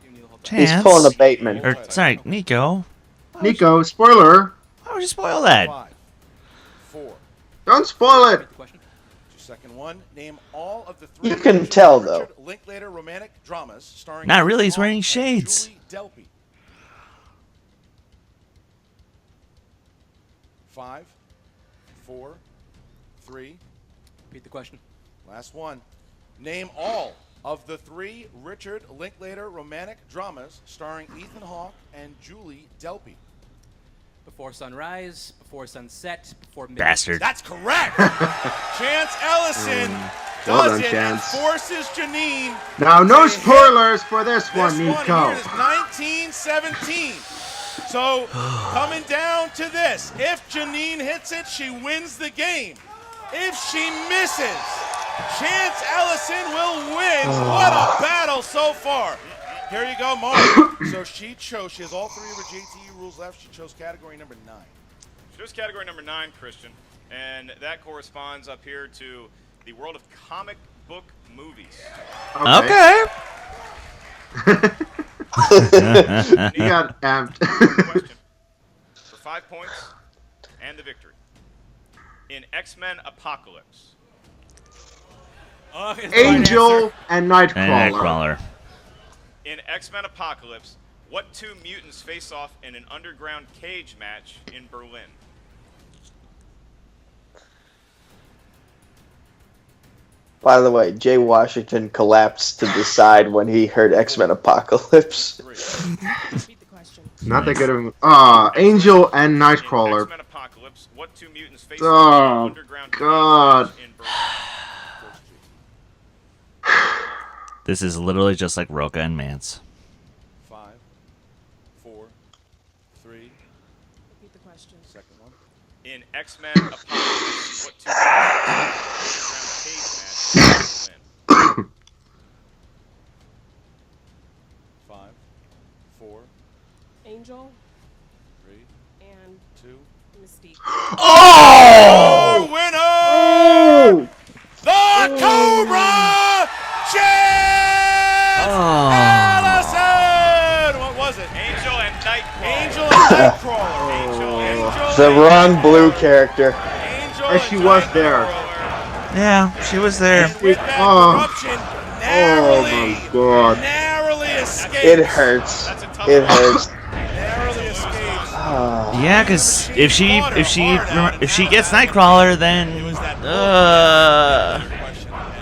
you need the whole Chance. He's pulling a Bateman. Or, sorry, Nico. Nico, spoiler. Why would you spoil that? 5, 4. Don't spoil it. Repeat the question. Second one. Name all of the 3 You can tell, though. Richard Linklater romantic dramas starring Not really, Ethan he's wearing Hawke and shades. Julie Delpy. 5, 4, 3. Repeat the question. Last one. Name all of the 3 Richard Linklater romantic dramas starring Ethan Hawke and Julie Delpy. Before sunrise, before sunset, before midnight. Bastard. That's correct. Chance Ellison Well does done, it Chance. and forces Jeannine. Now, no to hit spoilers for this This one, one Nico. here is 1917. So coming down to this, if Jeannine hits it, she wins the game. If she misses, Chance Ellison will win. What a battle so far. Here you go, Mark. So she has all 3 of her JTE rules left. She chose category number 9. She chose category number 9, Christian. And that corresponds up here to the world of comic book movies. Okay. You got amped. Question for 5 points and the victory. In X-Men Apocalypse, Oh, it's the right Angel answer. and And Nightcrawler. Nightcrawler. in X-Men Apocalypse, what 2 mutants face off in an underground cage match in Berlin? By the way, Jay Washington collapsed to the side when he heard X-Men Apocalypse. Repeat the question. Not that good of a... Angel and In Nightcrawler. X-Men Apocalypse, what 2 mutants face Oh, off in an underground God. cage match in Berlin? This is literally just like Roca and Mance. question. Second one. In X-Men Apocalypse, what two around the cage match will win? 5, 4, Angel 3, and 2. Mystique. Oh! Winner! The Cobra! Ellison! What was it? Angel and Nightcrawler. Angel and Nightcrawler. Angel The and wrong blue character. Angel Or she was there. Yeah, she was there. And with that corruption, God. narrowly escaped. It hurts. That's a tough It one. hurts. Narrowly escapes. Yeah, because if she gets Nightcrawler, then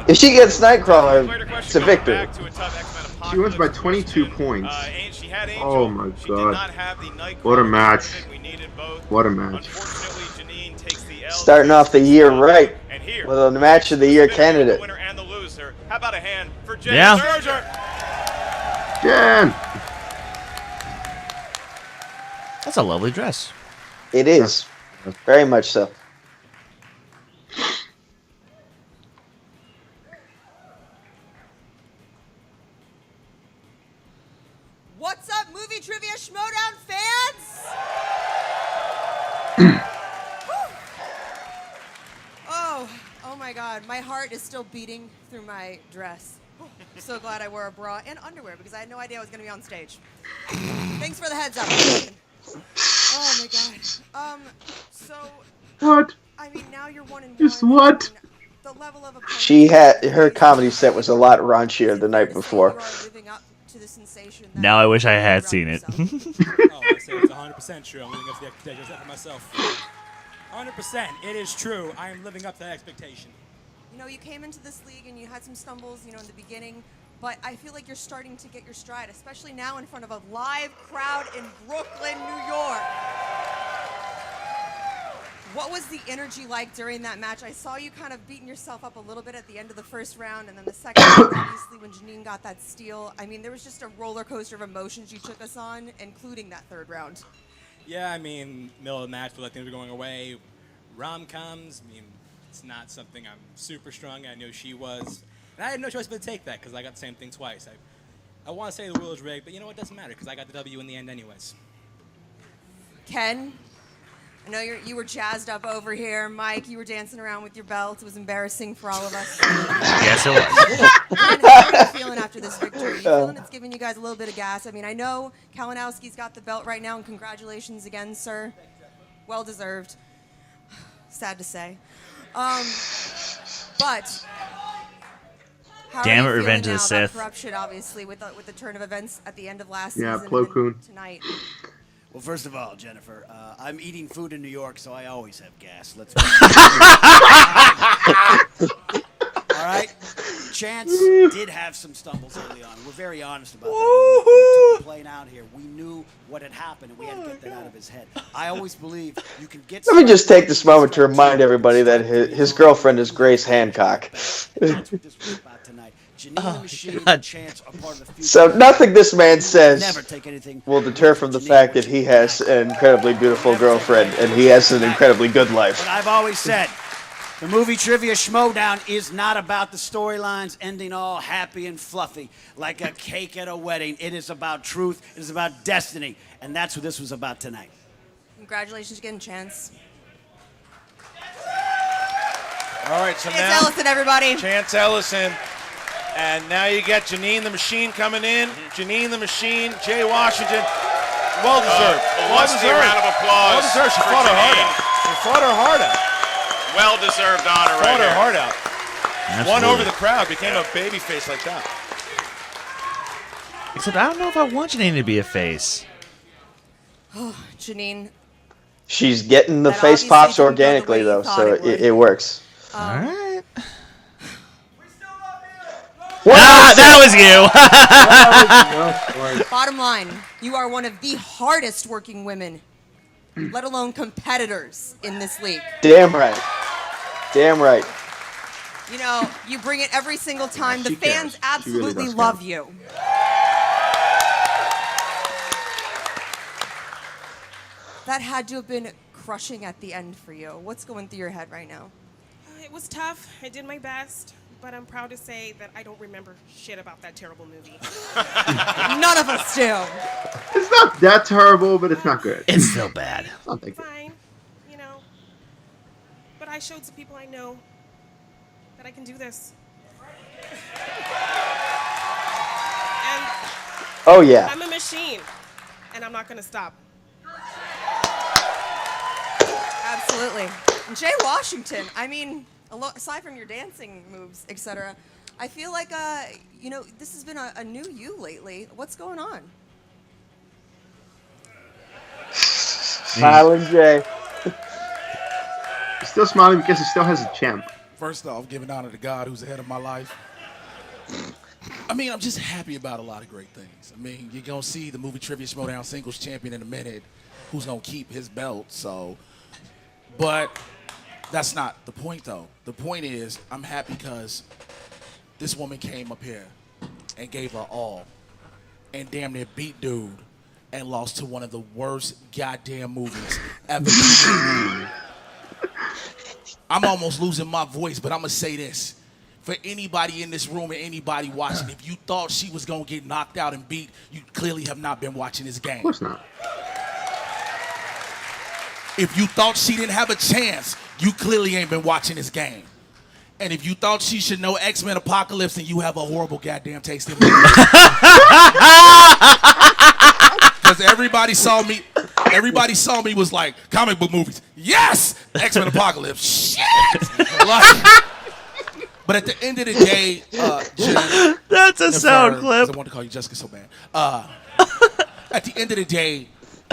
If she gets Nightcrawler, it's a victory. Back to a tough X-Men Apocalypse She wins by 22 points. She had Angel. Oh my She did God. not have the Nightcrawler. What a match. We needed both. What a match. Unfortunately, Jeannine takes the L. Starting off the year right And here, with a match of the year the candidate. winner and the loser. How about a hand for Jen Yeah. Serger? Jen! that's a lovely dress. It is. Very much so. What's up, movie trivia Schmoedown fans? Oh my God, my heart is still beating through my dress. I'm so glad I wore a bra and underwear because I had no idea I was going to be on stage. Thanks for the heads up. Oh my God. So, What? I mean, now you're 1-1. Just what? The level of She had her comedy set was a lot raunchier the night before. Now I wish I had seen it. Oh, I say it's 100% true. I'm living up to the expectations for myself. 100%. It is true. I am living up to that expectation. You know, you came into this league and you had some stumbles, you know, in the beginning, but I feel like you're starting to get your stride, especially now in front of a live crowd in Brooklyn, New York. What was the energy like during that match? I saw you kind of beating yourself up a little bit at the end of the first round, and then the second round, obviously, when Jeannine got that steal. I mean, there was just a roller coaster of emotions you took us on, including that third round. Yeah, I mean, middle of the match, feel like things were going away. Rom-coms, I mean, it's not something I'm super strong. I knew she was. And I had no choice but to take that because I got the same thing twice. I want to say the wheel is rigged, but you know what? It doesn't matter because I got the W in the end anyways. Ken, I know you were jazzed up over here. Mike, you were dancing around with your belt. It was embarrassing for all of us. Yes, it was. And how are you feeling after this victory? You feeling it's giving you guys a little bit of gas? I mean, I know Kalinowski's got the belt right now, and congratulations again, sir. Well deserved. Sad to say. But how Damn are it, you Revenge feeling of the now about Sith. corruption, obviously, with the turn of events at the end of last Yeah, season Plo and Koon. then tonight? Well, first of all, Jennifer, I'm eating food in New York, so I always have gas. Let's. All right. Chance did have some stumbles early on. We're very honest about that. We took the plane out here. We knew what had happened, and we had to get that out of his head. I always believe you can get. Let me just take this moment to remind everybody that his girlfriend is Grace Hancock. That's what this was about tonight. Jeannine the Machine and Chance are part of the future. So nothing this man Never says take anything will deter from the fact that he has an incredibly beautiful girlfriend and he has an incredibly good life. But I've always said, the movie Trivia Schmoedown is not about the storylines ending all happy and fluffy like a cake at a wedding. It is about truth. It is about destiny. And that's what this was about tonight. Congratulations again, Chance. All right, so It's now Ellison, everybody. Chance Ellison. And now you get Jeannine the Machine coming in. Jeannine the Machine, Jay Washington. Well deserved. Well Lusty deserved. round of applause Well deserved. She for fought her heart Jeannine. out. She fought her heart out. Well-deserved honor right Fought her here. heart out. Won Absolutely. over the crowd. Became a baby face like that. Except I don't know if I want Jeannine to be a face. Oh, Jeannine. She's getting the That face obviously pops didn't go the organically way you though, thought so it would. it works. All right. What Ah, else? that was you. Bottom line, you are one of the hardest working women, let alone competitors in this league. Damn right. Damn right. You know, you bring it every single time. The She fans cares. She really absolutely does love care. you. That had to have been crushing at the end for you. What's going through your head right now? It was tough. I did my best, but I'm proud to say that I don't remember shit about that terrible movie. None of us do. It's not that terrible, but it's not good. It's still bad. It's not that good. Fine, you know. But I showed some people I know that I can do this. And Oh yeah. I'm a machine, and I'm not going to stop. Absolutely. Jay Washington, I mean, aside from your dancing moves, etc., I feel like, this has been a new you lately. What's going on? Smiling Jay. He's still smiling because he still has a champ. First off, giving honor to God who's ahead of my life. I mean, I'm just happy about a lot of great things. I mean, you're going to see the movie Trivia Schmoedown Singles Champion in a minute who's going to keep his belt, so... But that's not the point, though. The point is, I'm happy because this woman came up here and gave her all and damn near beat dude and lost to one of the worst goddamn movies ever. I'm almost losing my voice, but I'm going to say this. For anybody in this room and anybody watching, if you thought she was going to get knocked out and beat, you clearly have not been watching this game. Of course not. If you thought she didn't have a chance, you clearly ain't been watching this game. And if you thought she should know X-Men Apocalypse, then you have a horrible goddamn taste in movies. Because everybody saw me was like, comic book movies. Yes! X-Men Apocalypse. Shit! But at the end of the day, Jeannine, That's a sound clip. I want to call you Jessica so bad. At the end of the day,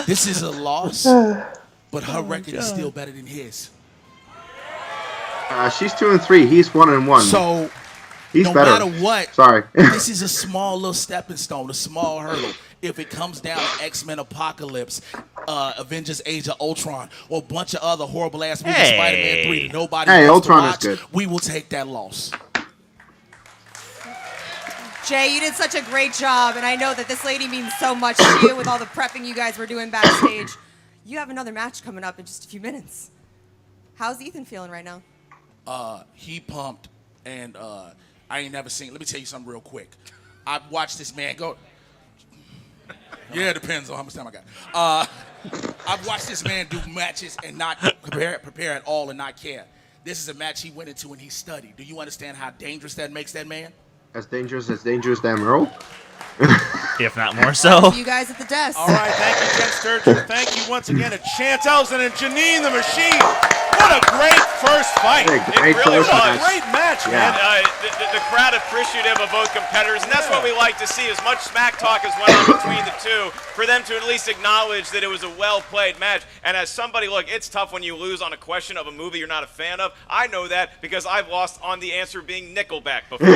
this is a loss. But her record is still better than his. She's 2-3. He's 1-1. So, he's no better. matter what, Sorry. this is a small little stepping stone, a small hurdle. If it comes down to X-Men Apocalypse, Avengers Age of Ultron, or a bunch of other horrible ass movies, Spider-Man 3 that nobody wants Ultron to watch, is good. We will take that loss. Jay, you did such a great job, and I know that this lady means so much to you with all the prepping you guys were doing backstage. You have another match coming up in just a few minutes. How's Ethan feeling right now? He pumped, and I ain't never seen. Let me tell you something real quick. I've watched this man go. Yeah, it depends on how much time I got. I've watched this man do matches and not prepare at all and not care. This is a match he went into and he studied. Do you understand how dangerous that makes that man? As dangerous than Murrell? If not more so. You guys at the desk. All right, thank you, Jen Sturgeon. Thank you once again to Chance Ellison and Jeannine the Machine. What a great first fight. Great It really was first a match. great match, man. The crowd appreciative of both competitors, and that's what we like to see. As much smack talk as went on between the two, for them to at least acknowledge that it was a well-played match. And as somebody, look, it's tough when you lose on a question of a movie you're not a fan of. I know that because I've lost on the answer being Nickelback before.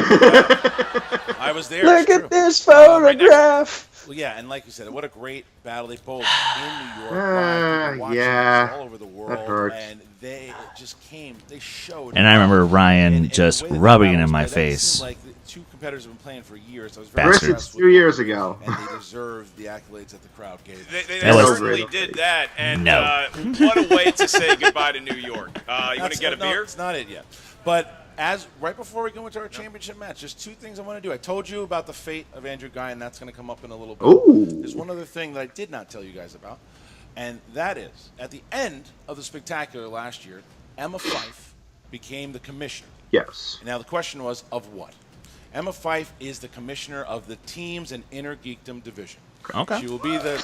I was there. Look at this photograph. Well, yeah, and like you said, what a great battle. They both in New York, watching yeah, all over the world, that hurts. and they just came. They showed. And I remember Ryan And just the way that rubbing it battle in was my played, that face. seemed like the two competitors have been playing for years. I was very Bastards. impressed Versus with 2 years them, ago. and they deserve the accolades that the crowd gave. They That was- certainly did that, and No. what a way to say goodbye to New York. You want to get a beer? It's not it yet. But right before we go into our championship match, there's two things I want to do. I told you about the fate of Andrew Guy, and that's going to come up in a little bit. Ooh. There's one other thing that I did not tell you guys about, and that is at the end of the Spectacular last year, Emma Fyffe became the commissioner. Yes. Now the question was of what? Emma Fyffe is the commissioner of the Teams and Inner Geekdom division. Okay. She will be the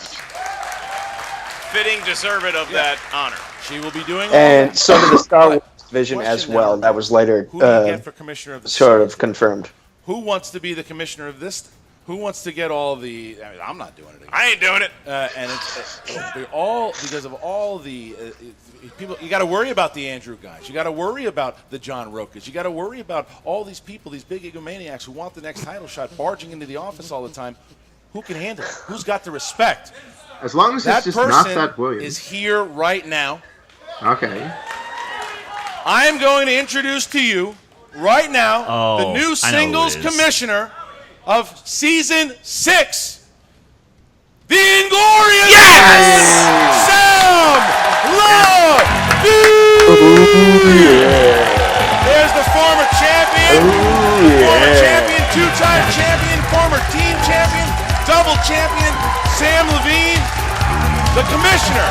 Fitting deserved of that honor. She will be doing all And that. so did the Star Wars division Question as now, well. That was later Who do you get for commissioner of the sort series? of confirmed. Who wants to be the commissioner of this? Who wants to get all the? I mean, I'm not doing it again. I ain't doing it. And they're all because of all the people. You got to worry about the Andrew guys. You got to worry about the John Rokas. You got to worry about all these people, these big egomaniacs who want the next title shot, barging into the office all the time. Who can handle it? Who's got the respect? As long as That it's just person not that Williams. is here right now. Okay. I am going to introduce to you right now the Oh, new I know who singles it is. commissioner of season 6, the Inglorious Sound. double champion, Sam Levine, the commissioner.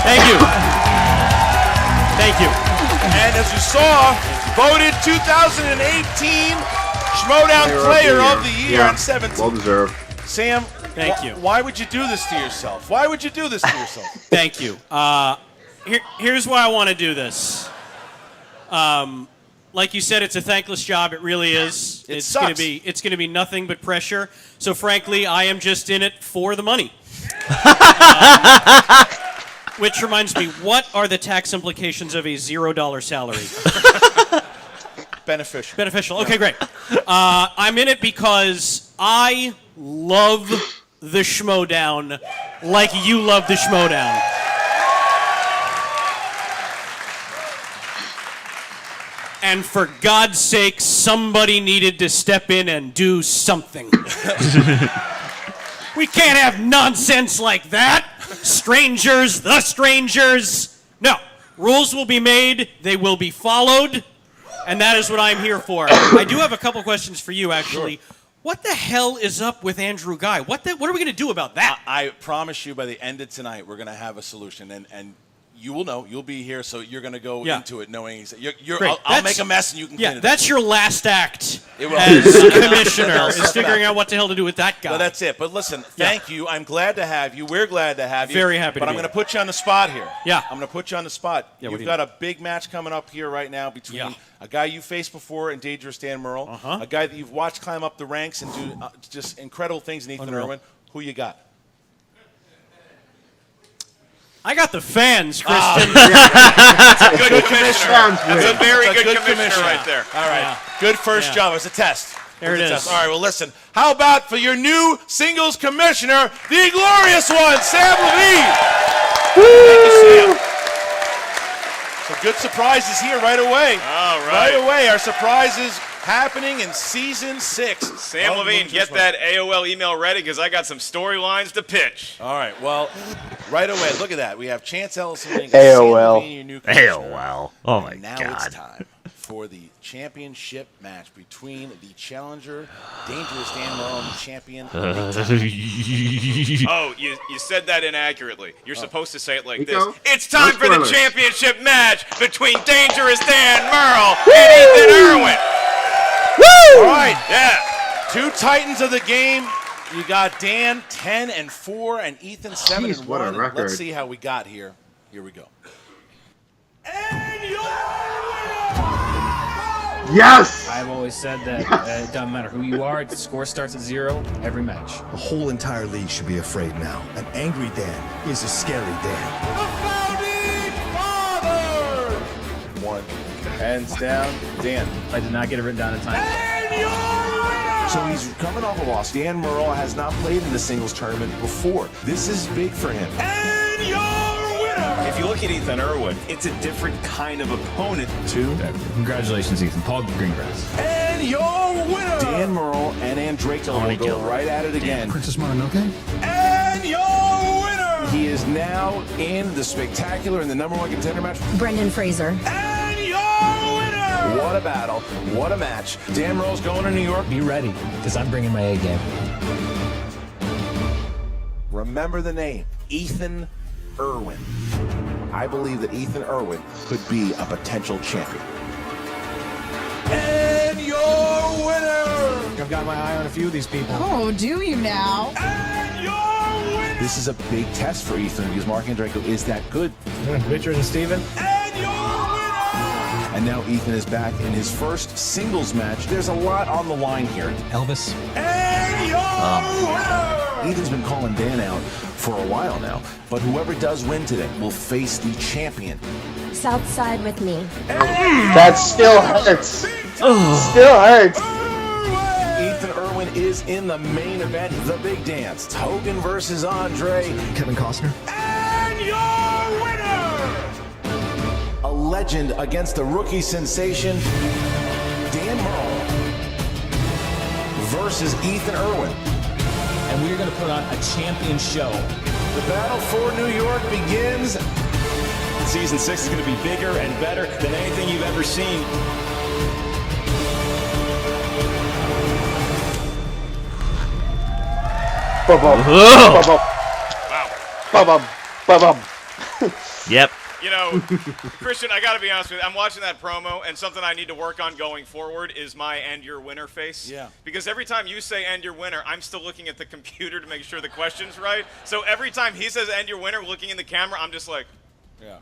Thank you. Thank you. And as you saw, voted 2018 Schmoedown Player of the Year in 17. Well deserved. Sam, Thank you. Why would you do this to yourself? Why would you do this to yourself? Thank you. Here's why I want to do this. Like you said, it's a thankless job. It really is. It's going to be nothing but pressure. So frankly, I am just in it for the money. Which reminds me, what are the tax implications of a $0 salary? Beneficial. Beneficial. Okay, great. I'm in it because I love the Schmoedown like you love the Schmoedown. And for God's sake, somebody needed to step in and do something. We can't have nonsense like that. Strangers, the strangers. No. Rules will be made. They will be followed. And that is what I'm here for. I do have a couple questions for you, actually. Sure. What the hell is up with Andrew Guy? What are we going to do about that? I promise you by the end of tonight, we're going to have a solution. And you will know. You'll be here, so you're going to go into it knowing I'll make a mess and you can clean it up. That's your last act as commissioner, is figuring out what the hell to do with that guy. Well, that's it. But listen, thank you. I'm glad to have you. We're glad to have you. Very happy to be here. But I'm going to put you on the spot here. Yeah. I'm going to put you on the spot. You've got a big match coming up here right now between a guy you faced before in Dangerous Dan Murrell, a guy that you've watched climb up the ranks and do just incredible things in Ethan Erwin. Who you got? I got the fans, Kristen. That's a good commissioner. That's a very good commissioner right there. All right. Good first job. It's a test. There it is. All right, well, listen. How about for your new singles commissioner, the glorious one, Sam Levine? Thank you, Sam. So good surprises here right away. All right. Right away, our surprises happening in Season 6. Sam Levine, get that AOL email ready because I got some storylines to pitch. All right, well, right away, look at that. We have Chance Ellison winning AOL. Sam Levine, your new commissioner. AOL. Oh, my now God. Now it's time for the championship match between the challenger, Dangerous Dan Murrell, and the champion, Oh, you said that inaccurately. You're supposed to say it like this. It's time for the championship match between Dangerous Dan Murrell and Ethan Erwin. All right, two titans of the game. You got Dan 10-4 and Ethan 7-1. What a record. Let's see how we got here. Here we go. And Yes! I've always said that it doesn't matter who you are, the score starts at 0 every match. The whole entire league should be afraid now. An angry Dan is a scary Dan. One. Hands down, Dan. I did not get it written down in time. So he's coming off a loss. Dan Murrell has not played in the singles tournament before. This is big for him. And your winner! If you look at Ethan Erwin, it's a different kind of opponent. Congratulations, Ethan. Paul Greengrass. And your winner! Dan Murrell and Andrejko will go right at it again. Princess Mononoke? And your winner! He is now in the spectacular and the #1 contender match. Brendan Fraser. And your winner! What a battle. What a match. Dan Murrell's going to New York. Be ready, because I'm bringing my A game. Remember the name, Ethan Erwin. I believe that Ethan Erwin could be a potential champion. And your winner! I've got my eye on a few of these people. Oh, do you now? And your winner! This is a big test for Ethan because Mark Andrejko is that good. Richard and Steven. And your winner! And now Ethan is back in his first singles match. There's a lot on the line here. Elvis. And your winner! Ethan's been calling Dan out for a while now, but whoever does win today will face the champion. South side with me. That still hurts. Still hurts. Ethan Erwin is in the main event, the big dance. Hogan versus Andre. Kevin Costner. And your winner! A legend against the rookie sensation, Dan Murrell versus Ethan Erwin. And we're going to put on a champion show. The battle for New York begins. Season 6 is going to be bigger and better than anything you've ever seen. Yep. You know, Christian, I got to be honest with you. I'm watching that promo, and something I need to work on going forward is my "and your winner" face. Yeah. Because every time you say "and your winner," I'm still looking at the computer to make sure the question's right. So every time he says "and your winner," looking in the camera, I'm just like, Yeah.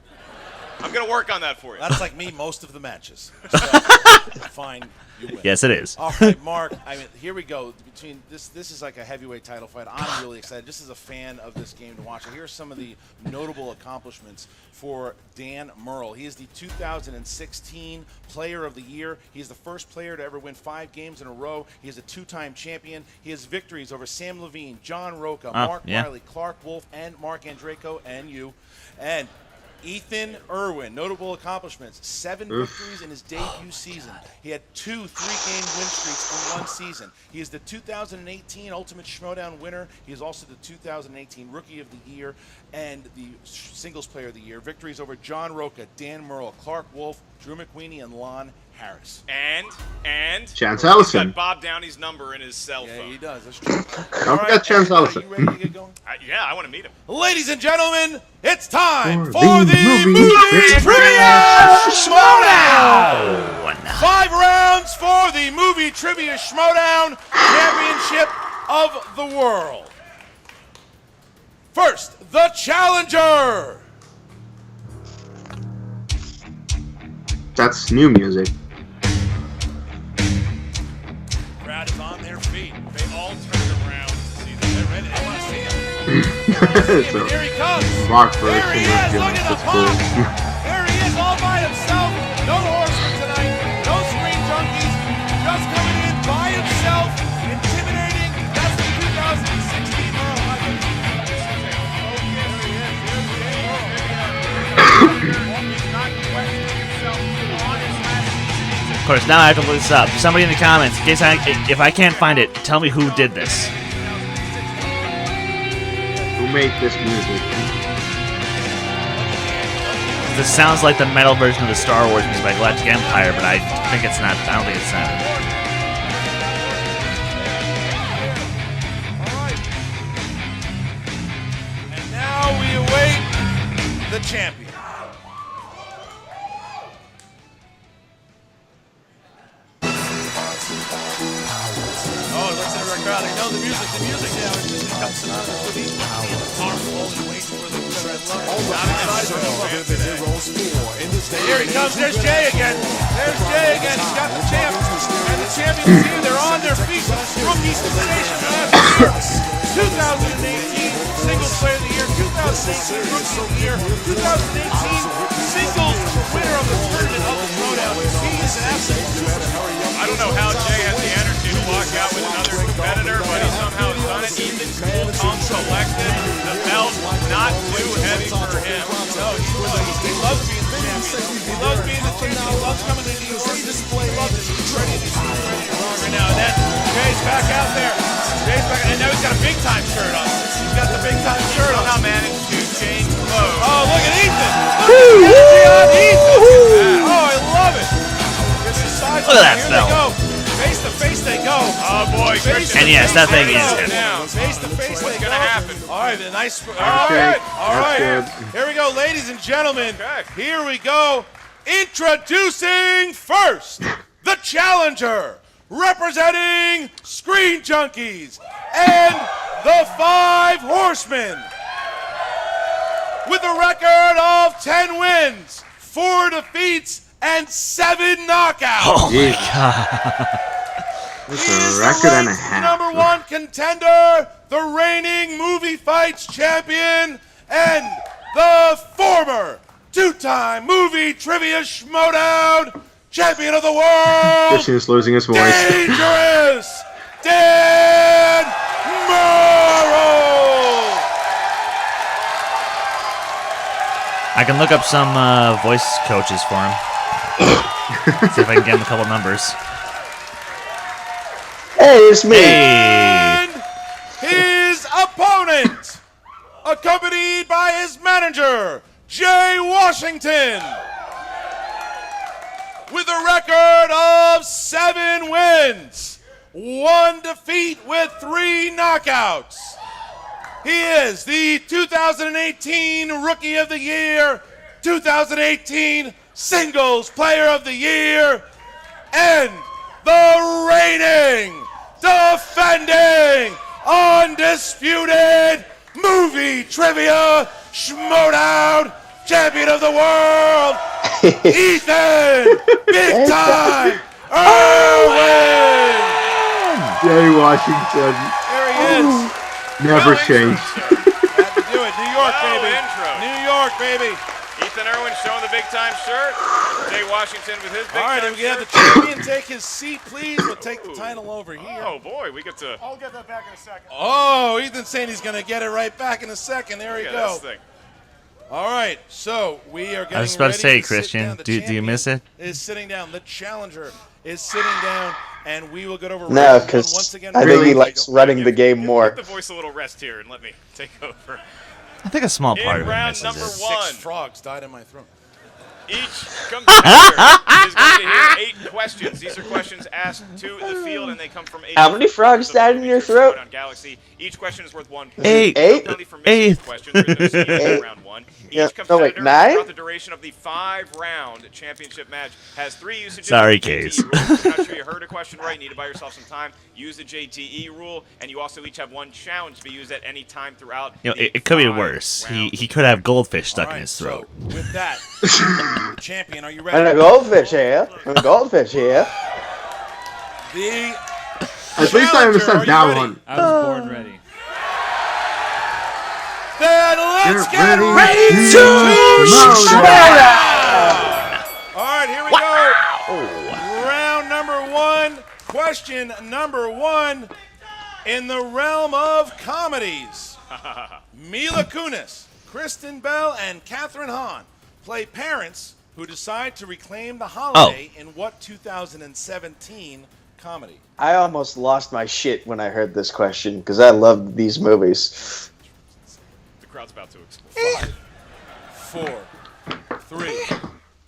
I'm going to work on that for you. That's like me most of the matches. So, fine, you win. Yes, it is. All right, Mark. I mean, here we go. Between this is like a heavyweight title fight. I'm really excited. Just as a fan of this game to watch it. Here are some of the notable accomplishments for Dan Murrell. He is the 2016 Player of the Year. He is the first player to ever win 5 games in a row. He is a 2-time champion. He has victories over Sam Levine, John Roca, Mark Riley, Clark Wolf, and Mark Andreyko, and you. And Ethan Erwin, notable accomplishments, 7 victories in his debut season. He had 2 3-game win streaks in one season. He is the 2018 Ultimate Schmoedown winner. He is also the 2018 Rookie of the Year and the Singles Player of the Year. Victories over John Roca, Dan Murrell, Clark Wolf, Drew McWeeny, and Lon Harris. And Chance Ellison. He's got Bob Downey's number in his cell phone. Yeah, he does. That's true. Don't forget Chance Ellison. Are you ready to get going? Yeah, I want to meet him. Ladies and gentlemen, it's time for the the movie Trivia Schmoedown! 5 rounds for the Movie Trivia Schmoedown Championship of the World. First, the challenger. That's new music. Crowd is on their feet. They all turn around to see them. They're ready. They want to see him. So, Here he comes. rock There version he of is. Jim. Look at the That's pop. cool. There he is all by himself. No horseman tonight. No screen junkies. Just coming in by himself. Intimidating. That's the 2016 Murrell. Of course, now I have to look this up. Somebody in the comments, in case if I can't find it, tell me who did this. Who made this music? This sounds like the metal version of the Star Wars music by Galactic Empire, but I think it's not. I don't think it's that. And now we await the champion. Oh, it looks like we're crowd. I know the music now. It becomes synonymous with each powerful and waiting for the Here he comes. There's Jay again. There's Jay again. He's got the champ. And the champions here. They're on their feet. Rookie sensation last year. 2018 Singles Player of the Year. 2018 Rookie of the Year. 2018 Singles winner of the tournament of the Schmoedown. He is an absolute superstar. I don't know how Jay has the energy to walk out with another competitor, but he somehow has done it. Ethan's cool, calm, collected. The belt not too heavy for him. No, he loves being the champion. He loves being the champion. He loves coming to New York. He loves it. He's ready to see right now. And then Jay's back out there. Jay's back, and now he's got a big time shirt on. He's got the big time shirt on. Somehow managed to change clothes. Oh, look at Ethan. Look at the energy on Ethan. Oh, I love it. Look at that spell. Face to face they go. Oh boy, Christian. And yes, that thing is good. good. Face to face What's they gonna go. happen? All right, a nice. All Okay, right. that's good. Here we go, ladies and gentlemen. Here we go. Introducing first the challenger, representing Screen Junkies and the 5 Horsemen, with a record of 10 wins, 4 defeats, and 7 knockouts. Oh my god. That's a record and a half. Number 1 contender, the reigning movie fights champion, and the former 2-time movie trivia Schmoedown champion of the world. Christian is losing his voice. Dangerous Dan Murrell. I can look up some voice coaches for him. See if I can get him a couple numbers. Hey, it's me. And his opponent, accompanied by his manager, Jay Washington, with a record of 7 wins, 1 defeat with 3 knockouts. He is the 2018 Rookie of the Year, 2018 Singles Player of the Year, and the reigning, defending, undisputed movie trivia Schmoedown champion of the world, Ethan Big Time Erwin! Jay Washington. There he is. Never changed. Had to do it. New York, baby. Intro. New York, baby. Ethan Erwin showing the big time shirt. Jay Washington with his big All right, time and we have the shirt. champion take his seat, please. We'll take the title over here. Oh boy, we get to. I'll get that back in a second. Oh, Ethan's saying he's going to get it right back in a second. There we Look go. at this thing. All right, so we are getting I was about to ready say, sit Christian, down. The do you champion miss it? Is sitting down. The challenger is sitting down, and we will get over. No, round one because once again. I think he likes running the game more. Give the voice a little rest here and let me take over. I think a small part In of it round misses number it. 1. 6 frogs died in my throat. Each competitor is going to hear 8 questions. These are questions asked to the field, and they come from 8. How many frogs died in your throat? Galaxy. Each question is worth 1 point. 8. No penalty for missing 8. questions. There's no seeding in round 1. Yeah. Each No, wait, competitor 9? throughout the duration of the 5-round championship match has 3 usages Sorry, of the JTE Case. rule. I'm not sure you heard a question right. You need to buy yourself some time. Use the JTE rule, and you also each have 1 challenge to be used at any time throughout. You know, the it could be 5 worse. rounds. He could have goldfish stuck All in right, his throat. So with that, the champion, are you ready? And a goldfish here. And a goldfish here. The At least I understand that one. I was born ready. Then let's Get get ready ready to to Schmoedown! All right, here we go. Round number 1. Question number 1. In the realm of comedies, Mila Kunis, Kristen Bell, and Katherine Hahn play parents who decide to reclaim the holiday in what 2017 comedy? I almost lost my shit when I heard this question because I love these movies. The crowd's about to explode. 5, 4, 3,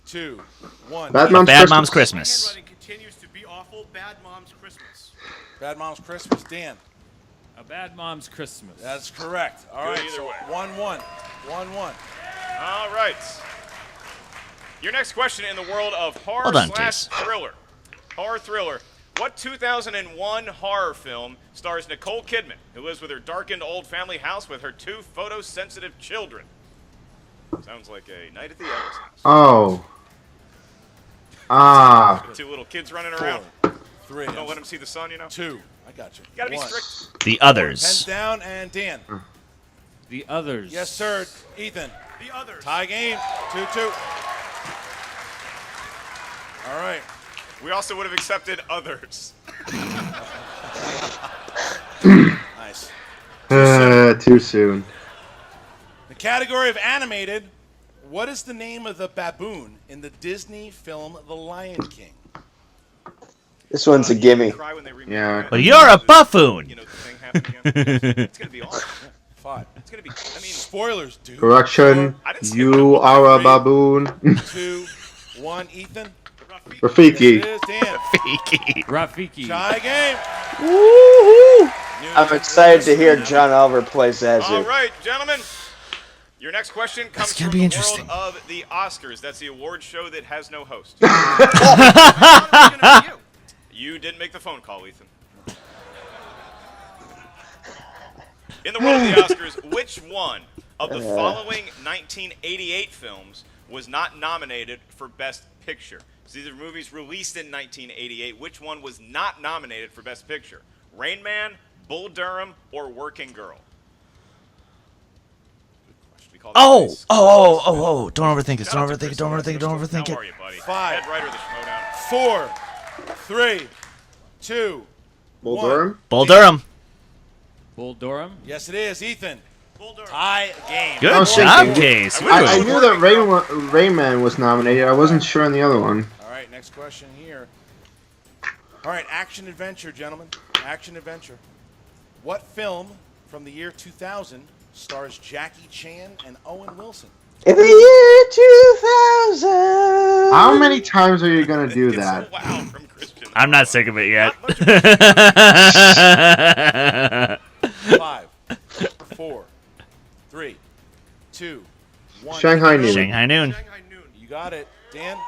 2, 1. Bad Mom's Bad Christmas. Mom's Christmas. Handwriting continues to be awful. Bad Mom's Christmas. Bad Mom's Christmas. Dan. A Bad Mom's Christmas. That's correct. All Good right, either so way. 1-1. 1-1. All right. Your next question in the world of horror Hold on, slash Case. thriller. Horror thriller. What 2001 horror film stars Nicole Kidman, who lives with her darkened old family house with her 2 photosensitive children? Sounds like a night at the Ellison house. Oh. Ah. 2 little kids running around. 3. Don't let them see the sun, you know? 2. I got you. You gotta be 1. strict. The Pens Others. down, and Dan. The Others. Yes, sir. Ethan. The others. Tie game. 2-2. All right. We also would have accepted others. Nice. Too soon. The category of animated. What is the name of the baboon in the Disney film The Lion King? This one's a gimme. Cry when they remake Yeah. it. Well, you're a buffoon. You know, the thing happened again. It's gonna be awesome. 5. It's gonna be. I mean, Spoilers, dude. Correction. I didn't say You that. are a baboon. 2, 1. Ethan. Rafiki. It is Dan. Rafiki. Tie game. I'm excited to hear John Oliver play all Zazu. right, gentlemen. Your next question comes That's gonna from be the world interesting. of the Oscars. That's the award show that has no host. You didn't make the phone call, Ethan. In the world of the Oscars, which one of the following 1988 films was not nominated for Best Picture? So these are movies released in 1988. Which one was not nominated for Best Picture? Rain Man, Bull Durham, or Working Girl? We call that Oh, nice. oh! Don't overthink it. Shout Don't out to overthink it. Chris Don't Norris. overthink it. Don't overthink How it. are you, buddy? 5. Head writer of the Schmoedown. 4, 3, 2, Bull 1. Durham? Bull Durham. Bull Durham. Yes, it is. Ethan. Tie game. Good was job, thinking- Case. I knew that Rayman was nominated. I wasn't sure on the other one. All right, next question here. All right, action adventure, gentlemen. Action adventure. What film from the year 2000 stars Jackie Chan and Owen Wilson? In the year 2000. How many times are you going to do that? Wow, from Christian. I'm not sick of it yet. 5, 4, 3, 2, 1. Shanghai Noon. Shanghai Noon. You got it, Dan.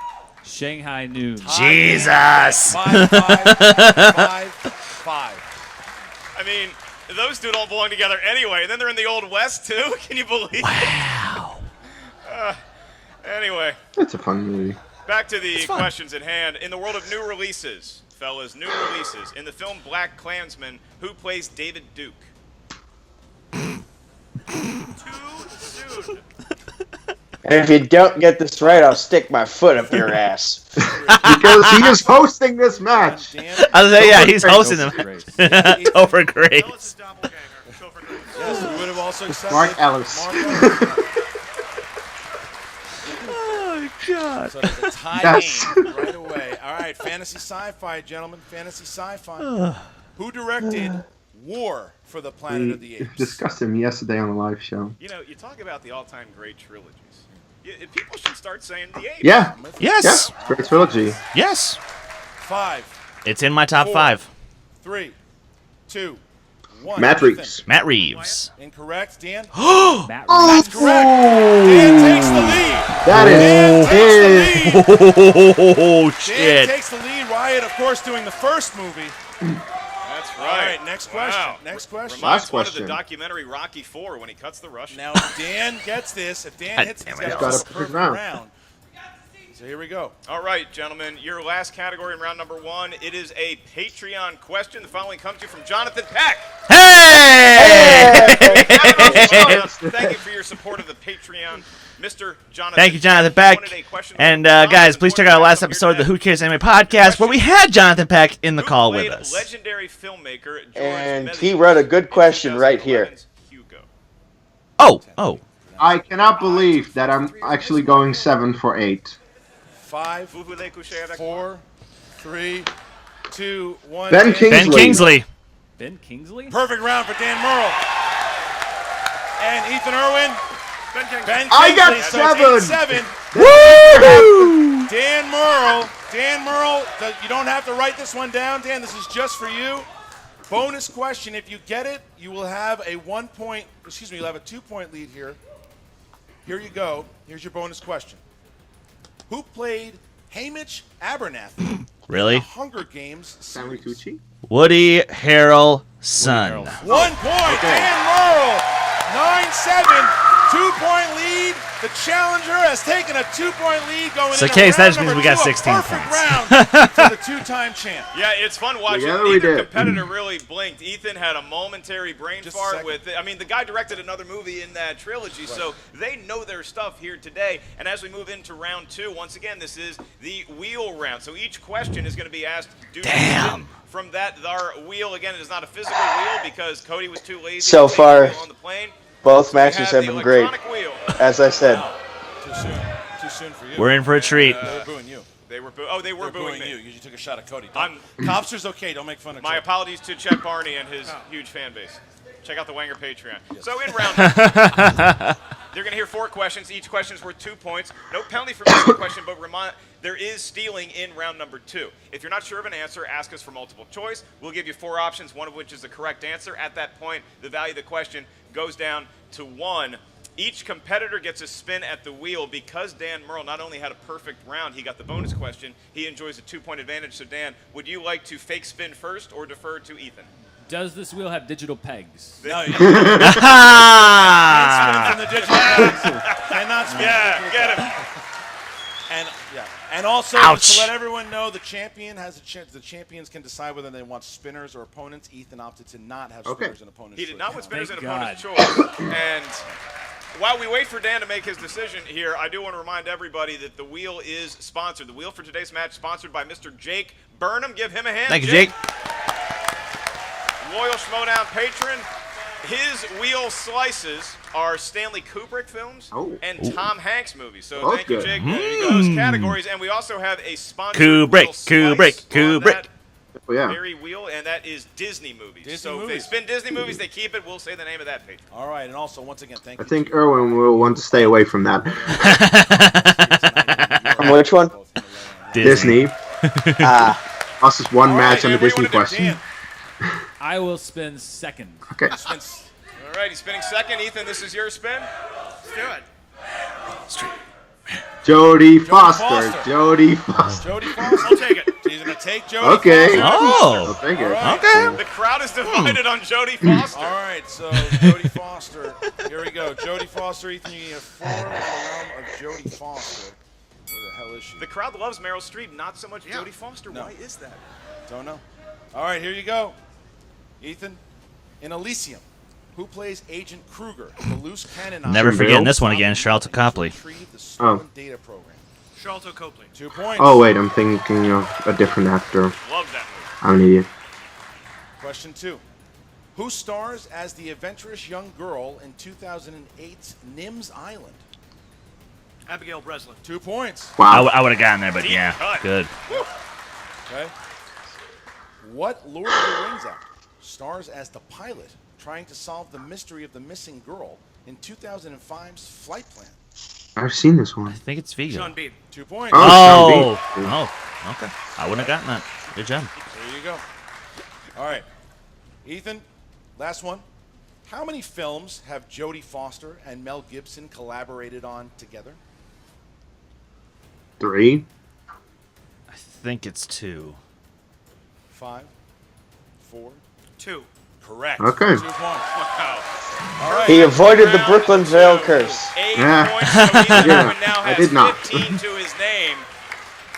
Shanghai Noon. Jesus. 5, 5, 5. I mean, those two don't belong together anyway. And then they're in the Old West, too? Can you believe it? Wow. Anyway. That's a fun movie. Back to the questions at hand. In the world of new releases, fellas, new releases. In the film Black Klansman, who plays David Duke? Too soon. And if you don't get this right, I'll stick my foot up your ass. Because he is hosting this match. I was saying, yeah, he's hosting the match. Topher Grace. Yes, we would have also accepted Mark Ellison. Oh, God. So it's a tie Yes. game right away. All right, fantasy sci-fi, gentlemen. Fantasy sci-fi. Who directed War for the Planet of the We Apes? discussed him yesterday on the live show. You know, you talk about the all-time great trilogies. People should start saying the Apes. Yeah. Yes. Yeah. Great trilogy. Yes. 5, It's in my top 4, 5. 3, 2, 1. Matt Reeves. Matt Reeves. Incorrect, Dan. Matt That's correct. Dan takes the lead. That is big. Oh, Dan shit. takes the lead. Wyatt, of course, doing the first movie. That's All right. right, next question. Wow. Next question. Reminds Last one of the question. documentary Rocky IV when he cuts the Russian. Now, if Dan gets this. If Dan hits it, he's got Got a a perfect perfect round. round. So here we go. All right, gentlemen, your last category in round number 1. It is a Patreon question. The following comes to you from Jonathan Peck. Hey! Thank you for your support of the Patreon, Mr. Jonathan. Thank you, Jonathan Peck. Wanted a question And from guys, please check out our last Jonathan episode of the here Who Cares Anime podcast, where we had Jonathan Peck in the today. call Who with played us. Legendary filmmaker George And Mezzi he wrote a good in question right here. 2011's Hugo. Oh. I cannot believe that I'm actually going 7 for 8. 5, 4, 3, 2, 1. Ben Dan. Kingsley. Ben Kingsley. Ben Kingsley? Perfect round for Dan Murrell. And Ethan Erwin. Ben Kingsley. I got So it's 7. 8-7. Woo! Dan Murrell, you don't have to write this one down, Dan. This is just for you. Bonus question. If you get it, you will have a 2-point lead here. Here you go. Here's your bonus question. Who played Hamish Abernathy Really? in the Hunger Games Stanley series? Tucci? Woody Harrelson. 1 point. Dan Murrell. 9-7. 2-point lead. The challenger has taken a 2-point lead going So, into Case, that round just means number we got 2, a 16 perfect points. round for the two-time champ. Yeah, it's fun watching. Yeah, we Neither did. competitor really blinked. Ethan had a momentary brain Just a fart second. with it. I mean, the guy directed another movie in that trilogy, so they know their stuff here today. And as we move into round 2, once again, this is the wheel round. So each question is going to be asked. Damn. From that, our wheel, again, it is not a physical wheel because Cody was too lazy So to far, take the wheel on the plane. Both So we matches have the been great. electronic wheel. As I said. Too soon. Too soon for you. We're in for a treat. They were booing you. They were They were booing me. you because you took a shot at Cody. I'm- Copster's okay. Don't make fun of My Cody. apologies to Chet Barney and his huge fan base. Check out the Wanger Patreon. So in round you're going to hear 4 questions. Each question is worth 2 points. No penalty for missing a question, but there is stealing in round number 2. If you're not sure of an answer, ask us for multiple choice. We'll give you 4 options, one of which is the correct answer. At that point, the value of the question goes down to 1. Each competitor gets a spin at the wheel. Because Dan Murrell not only had a perfect round, he got the bonus question. He enjoys a 2-point advantage. So, Dan, would you like to fake spin first or defer to Ethan? Does this wheel have digital pegs? No, you Ah! from the digital pegs. Cannot spin. Yeah, get him. And also Ouch. to let everyone know, the champion has a chance. The champions can decide whether they want spinners or opponents. Ethan opted to not have spinners and opponents. He did not with spinners Thank and opponent's God. choice. And while we wait for Dan to make his decision here, I do want to remind everybody that the wheel is sponsored. The wheel for today's match sponsored by Mr. Jake Burnham. Give him a hand. Thank you, Jake. Loyal Schmoedown patron. His wheel slices are Stanley Kubrick films and Tom Hanks movies. So thank you, Jake. There you go. Those categories. And we also have a sponsored wheel slice on that very wheel, and that is Disney movies. So if they spin Disney movies, they keep it. We'll say the name of that patron. All right, and also, once again, thank you. I think Erwin will want to stay away from that. From which one? Disney. Us is one match on the Disney question. I will spin second. Okay. All All right, he's spinning second. Ethan, this is your spin. Let's do it. Jodie Foster. Jodie Foster. Jodie Foster. I'll take it. He's going to take Jodie Okay. Foster. I'll take it. All right. Okay. The crowd is divided on Jodie Foster. All right, so Jodie Foster. Here we go. Jodie Foster, Ethan, you need a 4 in the realm of Jodie Foster. Where the hell is she? The crowd loves Meryl Streep, not so much Jodie Foster. No. Why is that? Don't know. All right, here you go. Ethan, in Elysium, who plays Agent Kruger, the loose cannon? Never forgetting this one again, Charlton Copley. Oh. Data program. Charlton Copley. 2 points. Oh wait, I'm thinking of a different actor. Love that movie. I'm an idiot. Question 2. Who stars as the adventurous young girl in 2008's Nims Island? Abigail Breslin. 2 points. Wow. I would have gotten there, but Deep yeah, cut. good. Okay. What Lord of the Rings actor stars as the pilot trying to solve the mystery of the missing girl in 2005's Flight Plan? I've seen this one. I think it's Vigo. Sean Bean. 2 points. Oh, Sean Bean. Oh, okay. I wouldn't have gotten that. Good job. There you go. All right. Ethan, last one. How many films have Jodie Foster and Mel Gibson collaborated on together? 3. I think it's 2. 5, 4, 2. Correct. Okay. 2 points. Wow. All right. He avoided the Brooklyn Veil curse. 8 Yeah. points. So Ethan Yeah, Erwin now I has did not. 15 to his name.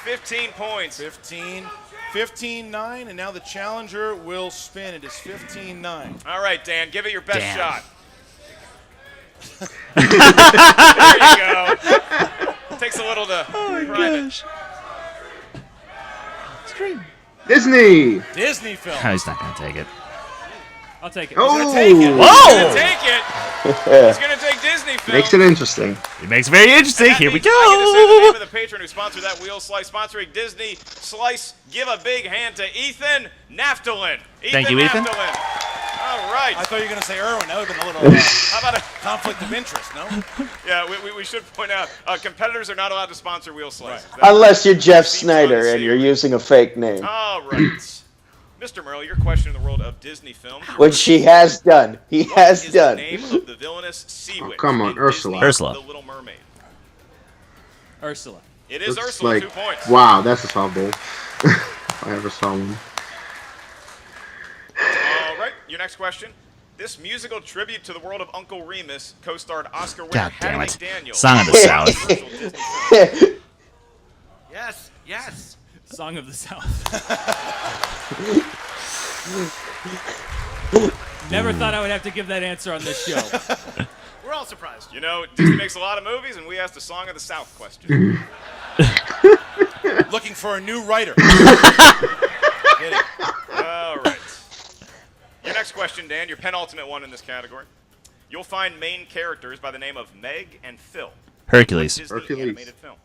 15 points. 15-9, and now the challenger will spin. It is 15-9. All right, Dan, give it your best Damn. shot. There you go. Takes a little to private. Disney. Disney film. Oh, he's not going to take it. I'll take it. Oh, Take it. He's gonna take it. He's gonna take Disney film. makes it interesting. It makes it very interesting. That Here we means I get to say the go. name of the patron who sponsored that wheel slice, sponsoring Disney Slice. Give a big hand to Ethan Naftalin. Thank you, Ethan. Naftalin. All right. I thought you were going to say Erwin. That would have been a little How about a conflict of interest, no? Yeah, we should point out competitors are not allowed to sponsor wheel slice. Right. Unless you're Jeff seems Snyder and unsavory. you're using a fake name. All right. Mr. Murrell, your question in the world of Disney films. Which he has done. He has What is done. the name of the villainous sea witch come on, in Ursula. Disney's Ursula. The Little Mermaid? Ursula. It is Looks Ursula, like, 2 points. wow, that's a softball. If I ever saw one. All right, your next question. This musical tribute to the world of Uncle Remus co-starred Oscar winner God damn Hattie it. McDaniel. Song of the South. Controversial Disney film. Yes. Yes. Song of the South. Never thought I would have to give that answer on this show. We're all surprised. You know, Disney makes a lot of movies, and we asked a Song of the South question. Looking for a new writer. Kidding. All right. Your next question, Dan, your penultimate one in this category. You'll find main characters by the name of Meg and Phil. Hercules. Disney Hercules. animated film.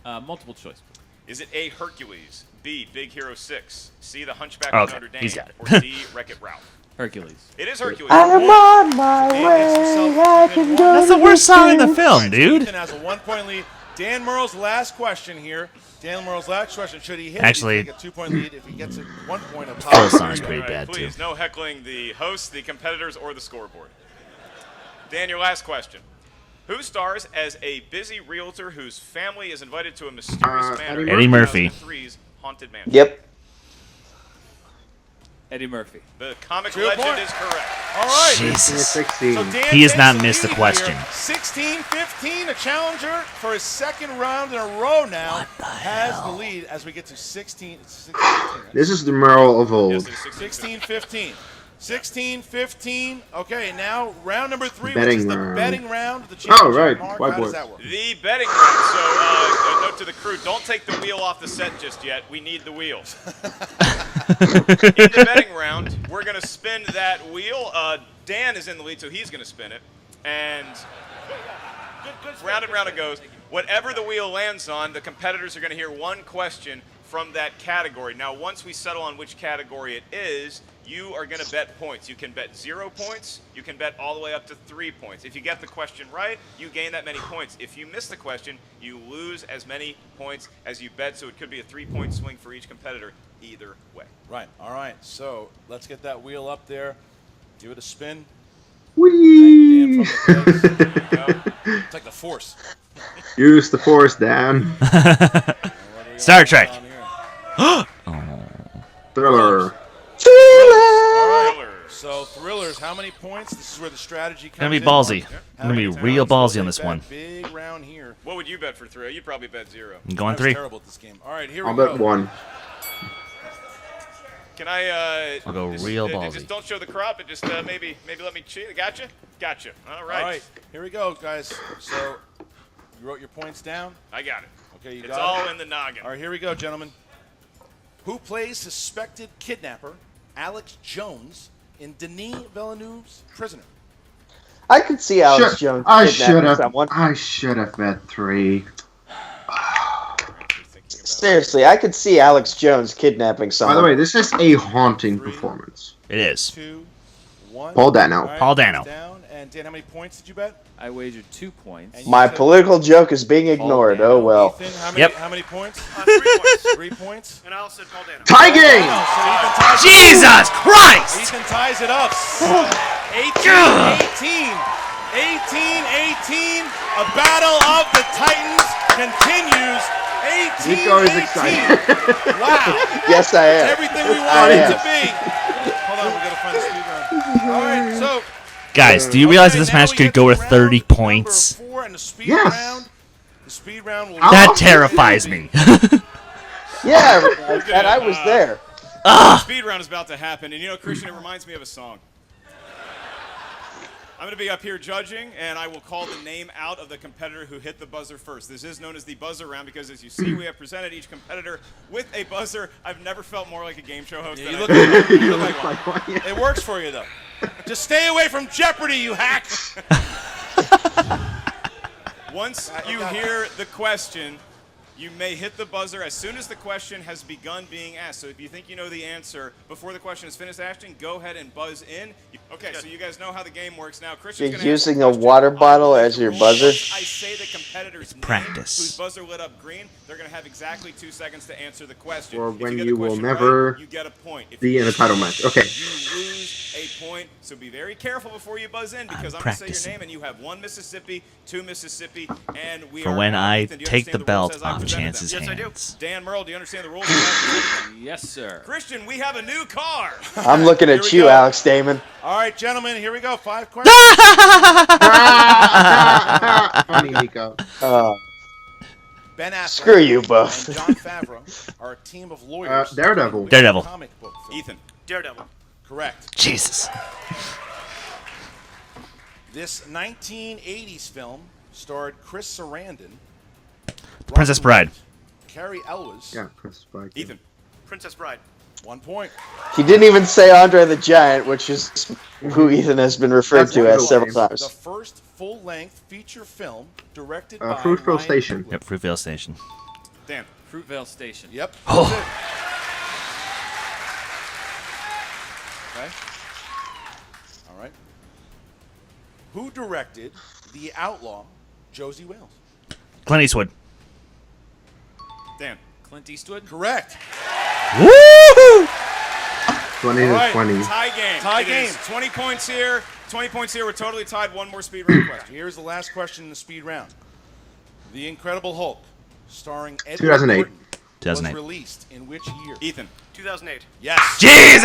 Multiple choice. Is it A, Hercules, B, Big Hero 6, C, The Hunchback Okay, of Notre Dame, he's got it. or D, Wreck-It Ralph? Hercules. It is Hercules. I'm on my way. I can go That's the worst song in the film, dude. Ethan has a 1-point lead. Dan Murrell's last question here. Dan Murrell's last question. Should he hit Actually- it, he take a 2-point lead. If he gets a 1 point of Phil song's pretty All right, bad, too. please, no heckling the hosts, the competitors, or the scoreboard. Dan, your last question. Who stars as a busy realtor whose family is invited to a mysterious manor Eddie in Murphy. 2003's Haunted Mansion? Yep. Eddie Murphy. The comic 2 legend points. is correct. All right. Jesus. 16. So Dan He has takes not the missed a lead question. here. 16-15, a challenger for his second round in a row now has the lead as we get to 16. 16-15, This is the Murrell of old. Yes, it is 16-15. 16-15. Okay, now round number 3, which Betting is the round. betting round. The Oh, championship. right. Mark, Whiteboard. how does that work? The betting round. So, a note to the crew: don't take the wheel off the set just yet. We need the wheel. In the betting round, we're going to spin that wheel. Dan is in the lead, so he's going to spin it. And round and round it goes. Whatever the wheel lands on, the competitors are going to hear one question from that category. Now, once we settle on which category it is, you are going to bet points. You can bet 0 points. You can bet all the way up to 3 points. If you get the question right, you gain that many points. If you miss the question, you lose as many points as you bet, so it could be a 3-point swing for each competitor either way. Right. All right. So let's get that wheel up there. Give it a spin. Whee! It's like the Force. Use the Force, Dan. Star Trek. Thriller. Thriller. So thrillers, how many points? This is where the strategy comes Gonna be in. ballsy. I'm gonna be real ballsy on this one. Big round here. What would you bet for thriller? You'd probably bet 0. I'm going I was 3. terrible at this game. All right, here I'll we go. bet 1. Can I? I'll go real ballsy. Just don't show the crop. But just maybe let me cheat. Gotcha. All right. All right, here we go, guys. So you wrote your points down. I got it. Okay, you it's got all it. in the noggin. All right, here we go, gentlemen. Who plays suspected kidnapper Alex Jones in Denis Villeneuve's Prisoner? I could see Alex Jones kidnapping someone. I should have bet 3. Seriously, I could see Alex Jones kidnapping someone. By the way, this is a haunting performance. It is. 2, 1. Paul Dano. Right, Paul Dano. Down. And Dan, how many points did you bet? I wagered 2 points. My political joke is being ignored. Oh well. Ethan, how many points? 3 points. 3 points. And I also said Paul Dano. Tie game! Jesus Christ! Ethan ties it up. 18-18. 18-18. A battle of the Titans continues. 18-18. Nico is excited. Wow. Yes, I am. It's everything we want it to be. Hold on, we gotta find the speed round. All right, so. Guys, do you realize that this match could go to 30 points? 4 and the speed Yes. round. The speed round will That terrifies me. Yeah, and I was there. The speed round is about to happen, and you know, Christian, it reminds me of a song. I'm going to be up here judging, and I will call the name out of the competitor who hit the buzzer first. This is known as the buzzer round because, as you see, we have presented each competitor with a buzzer. I've never felt more like a game show host. Yeah, than you I look do. like, you look like one. It works for you, though. Just stay away from Jeopardy, you hack. Once you hear the question, you may hit the buzzer as soon as the question has begun being asked. So if you think you know the answer before the question is finished asking, go ahead and buzz in. Okay, so you guys know how the game works now. Christian's You're gonna ask using the a question. water bottle as your buzzer? Once I say the competitor's name, practice. whose buzzer lit up green, they're going to have exactly 2 seconds to answer the question. Or If when get you the will question never right, you get a point. If be you in a title match. Okay. You lose a point, so be very careful before you buzz in because I'm going to say your name and you have 1 Mississippi, 2 Mississippi, and we For are when I Ethan, do you take the understand rules belt as I off presented them? Chance's Yes, I do. hands. Dan Murrell, do you understand the rules? Yes, sir. Christian, we have a new car. I'm looking at you, Alex Damon. All right, gentlemen, here we go. 5 questions. Funny, Nico. Ben Affleck Screw you both. and Jon Favreau are a team of lawyers. Daredevil. in which Daredevil. Comic book film? Ethan. Daredevil. Correct. Jesus. This 1980s film starred Chris Sarandon, Princess Bride. Carrie Elwes. Yeah, Chris Spike. Ethan. Princess Bride. 1 point. He didn't even say Andre the Giant, which is who Ethan has been referred That's to as several The times. first full-length feature film directed by Fruitvale Ryan Station. Coogler. Yep, Fruitvale Station. Dan. Fruitvale Station. Yep. Oh. That's it. Okay. All right. Who directed The Outlaw, Josie Wales? Clint Eastwood. Dan. Clint Eastwood. Correct. Woo! 20 All to right, 20. Tie game. Tie It is game. 20 points here. 20 points here. We're totally tied. 1 more speed round question. Here's the last question in the speed round. The Incredible Hulk, starring Edward 2008. Norton, 2008. was released in which year? Ethan. 2008. Yes. Jesus!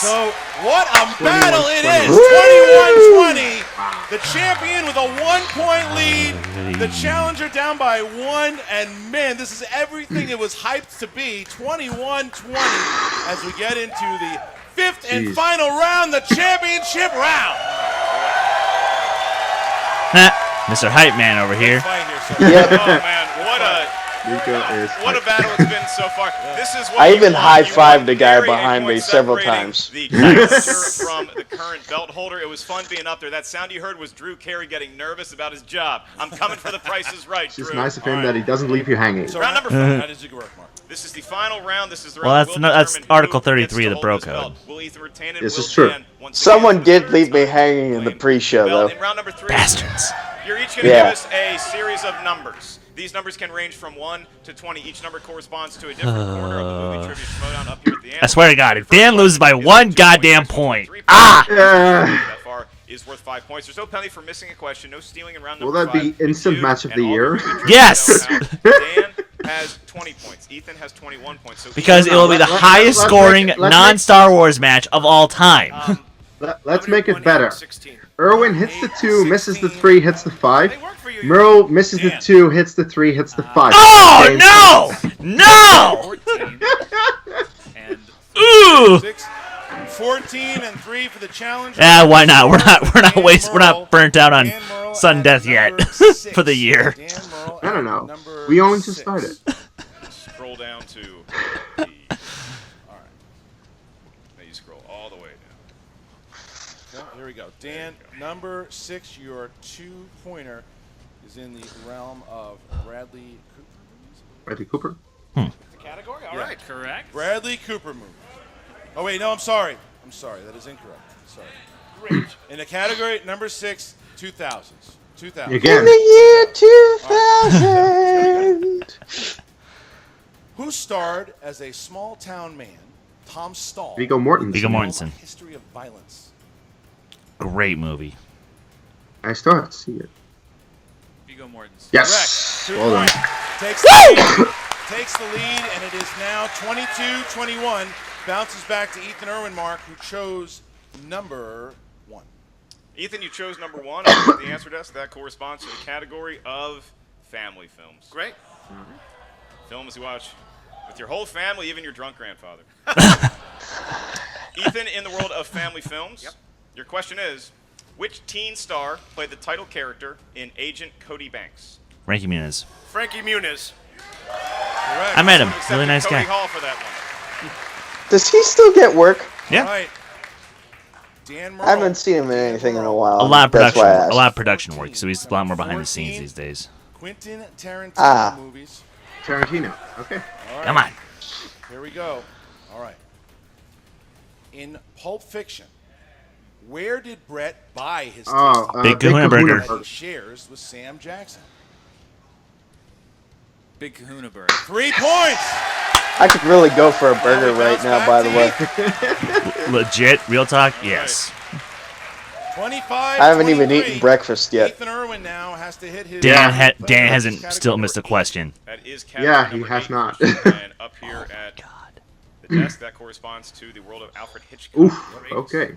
So what a battle it is! 21-20. The champion with a 1-point lead. The challenger down by 1. And man, this is everything it was hyped to be. 21-20 as we get into the 5th and Jeez. final round, the championship round. Mr. Hype Man over here. Fight here, sir. Oh man, Nico is what a battle it's been so far. This is what I you even want. high-fived You the guy want behind me point several separating times. The challenger from the current belt holder. It was fun being up there. That sound you heard was Drew Carey getting nervous about his job. I'm coming for the Price is Right, It's Drew. just nice of him that he doesn't leave you hanging. So Round number 5. how did you work, Mark? This is the final round. This is the Well, round that's that will determine Article who 33 gets of the to Bro hold this Code. belt. Will Ethan retain it? This Will is true. Dan once Someone again did leave me hanging in the pre-show, belt? though. In round number 3, Bastards. you're each going to Yeah. give us a series of numbers. These numbers can range from 1 to 20. Each number corresponds to a different corner of the movie trivia Schmoedown up here at the end. I swear to God, if Dan loses by 1 goddamn point, That far is worth 5 points. There's no penalty for missing a question. No stealing in round Will number that be 5. instant match of the year? Yes! Dan has 20 points. Ethan has 21 points. So because it will be the highest scoring non-Star Wars match of all time. Let's make it better. Erwin hits the 2, misses the 3, hits the 5. Murrell misses the 2, hits the 3, hits the 5. Oh, no! No! Ooh! 14 and 3 for the challenge. Yeah, why not? We're not burnt out on sudden death yet for the year. I don't know. We only just started. Scroll down to the... Alright. Now you scroll all the way down. Okay, here we go. Dan, number 6, your 2-pointer is in the realm of Bradley Cooper. Bradley Cooper? The category? All right, correct. Bradley Cooper movie. Oh, wait, no, I'm sorry. I'm sorry, that is incorrect. Sorry. Great. In the category, number 6, 2000s. 2000. Again. In the year 2000. Who starred as a small-town man, Tom Stahl? Viggo Mortensen. Viggo Mortensen. History of Violence. Great movie. I still have to see it. Viggo Mortensen. Yes. Correct. Well done. Takes the lead, and it is now 22-21. Bounces back to Ethan Erwin, Mark, who chose number 1. Ethan, you chose number 1 on the answer desk. That corresponds to the category of family films. Great. Films you watch with your whole family, even your drunk grandfather. Ethan, in the world of family films, your question is, which teen star played the title character in Agent Cody Banks? Frankie Muniz. Frankie Muniz. I met him. Really nice Cody guy. Hall for that one. Does he still get work? Yeah. All right. Dan Murrell. I haven't seen him in anything in a while. A lot of That's production, why I asked. a lot of production work. So he's a lot more behind the scenes these days. Quentin Tarantino movies. Tarantino. Okay. All right. Come on. Here we go. All right. In Pulp Fiction, where did Brett buy his Big Kahuna Burger. that he shares with Sam Jackson? Big Kahuna Burger. 3 points. I could really go for a burger right now, by the way. Legit, real talk, yes. 25. I haven't even eaten breakfast yet. Ethan Erwin now has to hit his. Dan hasn't still missed a question. That is Yeah, he has not. And up here at the desk, that corresponds to the world of Alfred Hitchcock. Oof. Okay.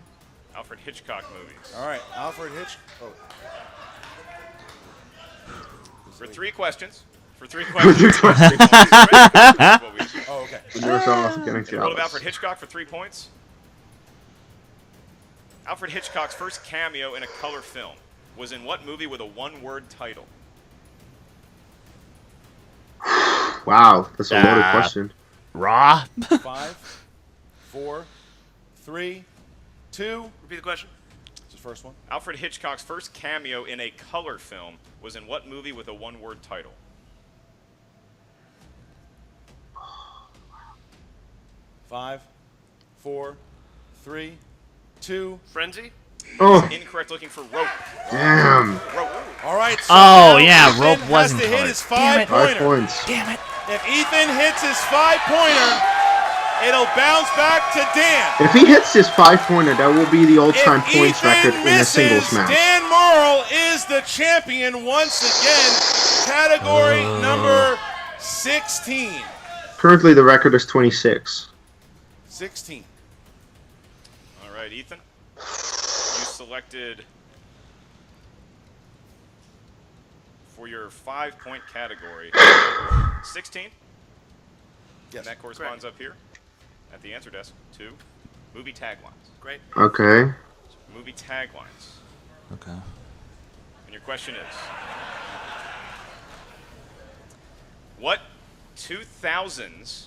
Alfred Hitchcock movies. All right, Alfred Hitchcock. Oh. For 3 questions. For 3 For questions. 3 questions. Oh, okay. We never saw us getting In the world of to Alfred Hitchcock for 3 points. Alfred Hitchcock's first cameo in a color film was in what movie with a 1-word title? Wow, that's a loaded question. Raw? 5, 4, 3, 2. Repeat the question. It's the first one. Alfred Hitchcock's first cameo in a color film was in what movie with a 1-word title? Five, 4, 3, 2. Frenzy? Oh. Incorrect. Looking for Rope. Damn. Rope. All right. So Oh, now yeah, Ethan Rope has wasn't to hit colored. his Damn it. 5-pointer. 5 points. Damn it. If Ethan hits his 5-pointer, it'll bounce back to Dan. If he hits his 5-pointer, that will be the all-time If points Ethan record in a singles misses, match. Dan Murrell is the champion once again. Category number 16. Currently, the record is 26. 16. All right, Ethan. You selected for your 5-point category 16. Yes. And that corresponds up here at the answer desk to movie taglines. Great. Okay. Movie taglines. Okay. And your question is, what 2000s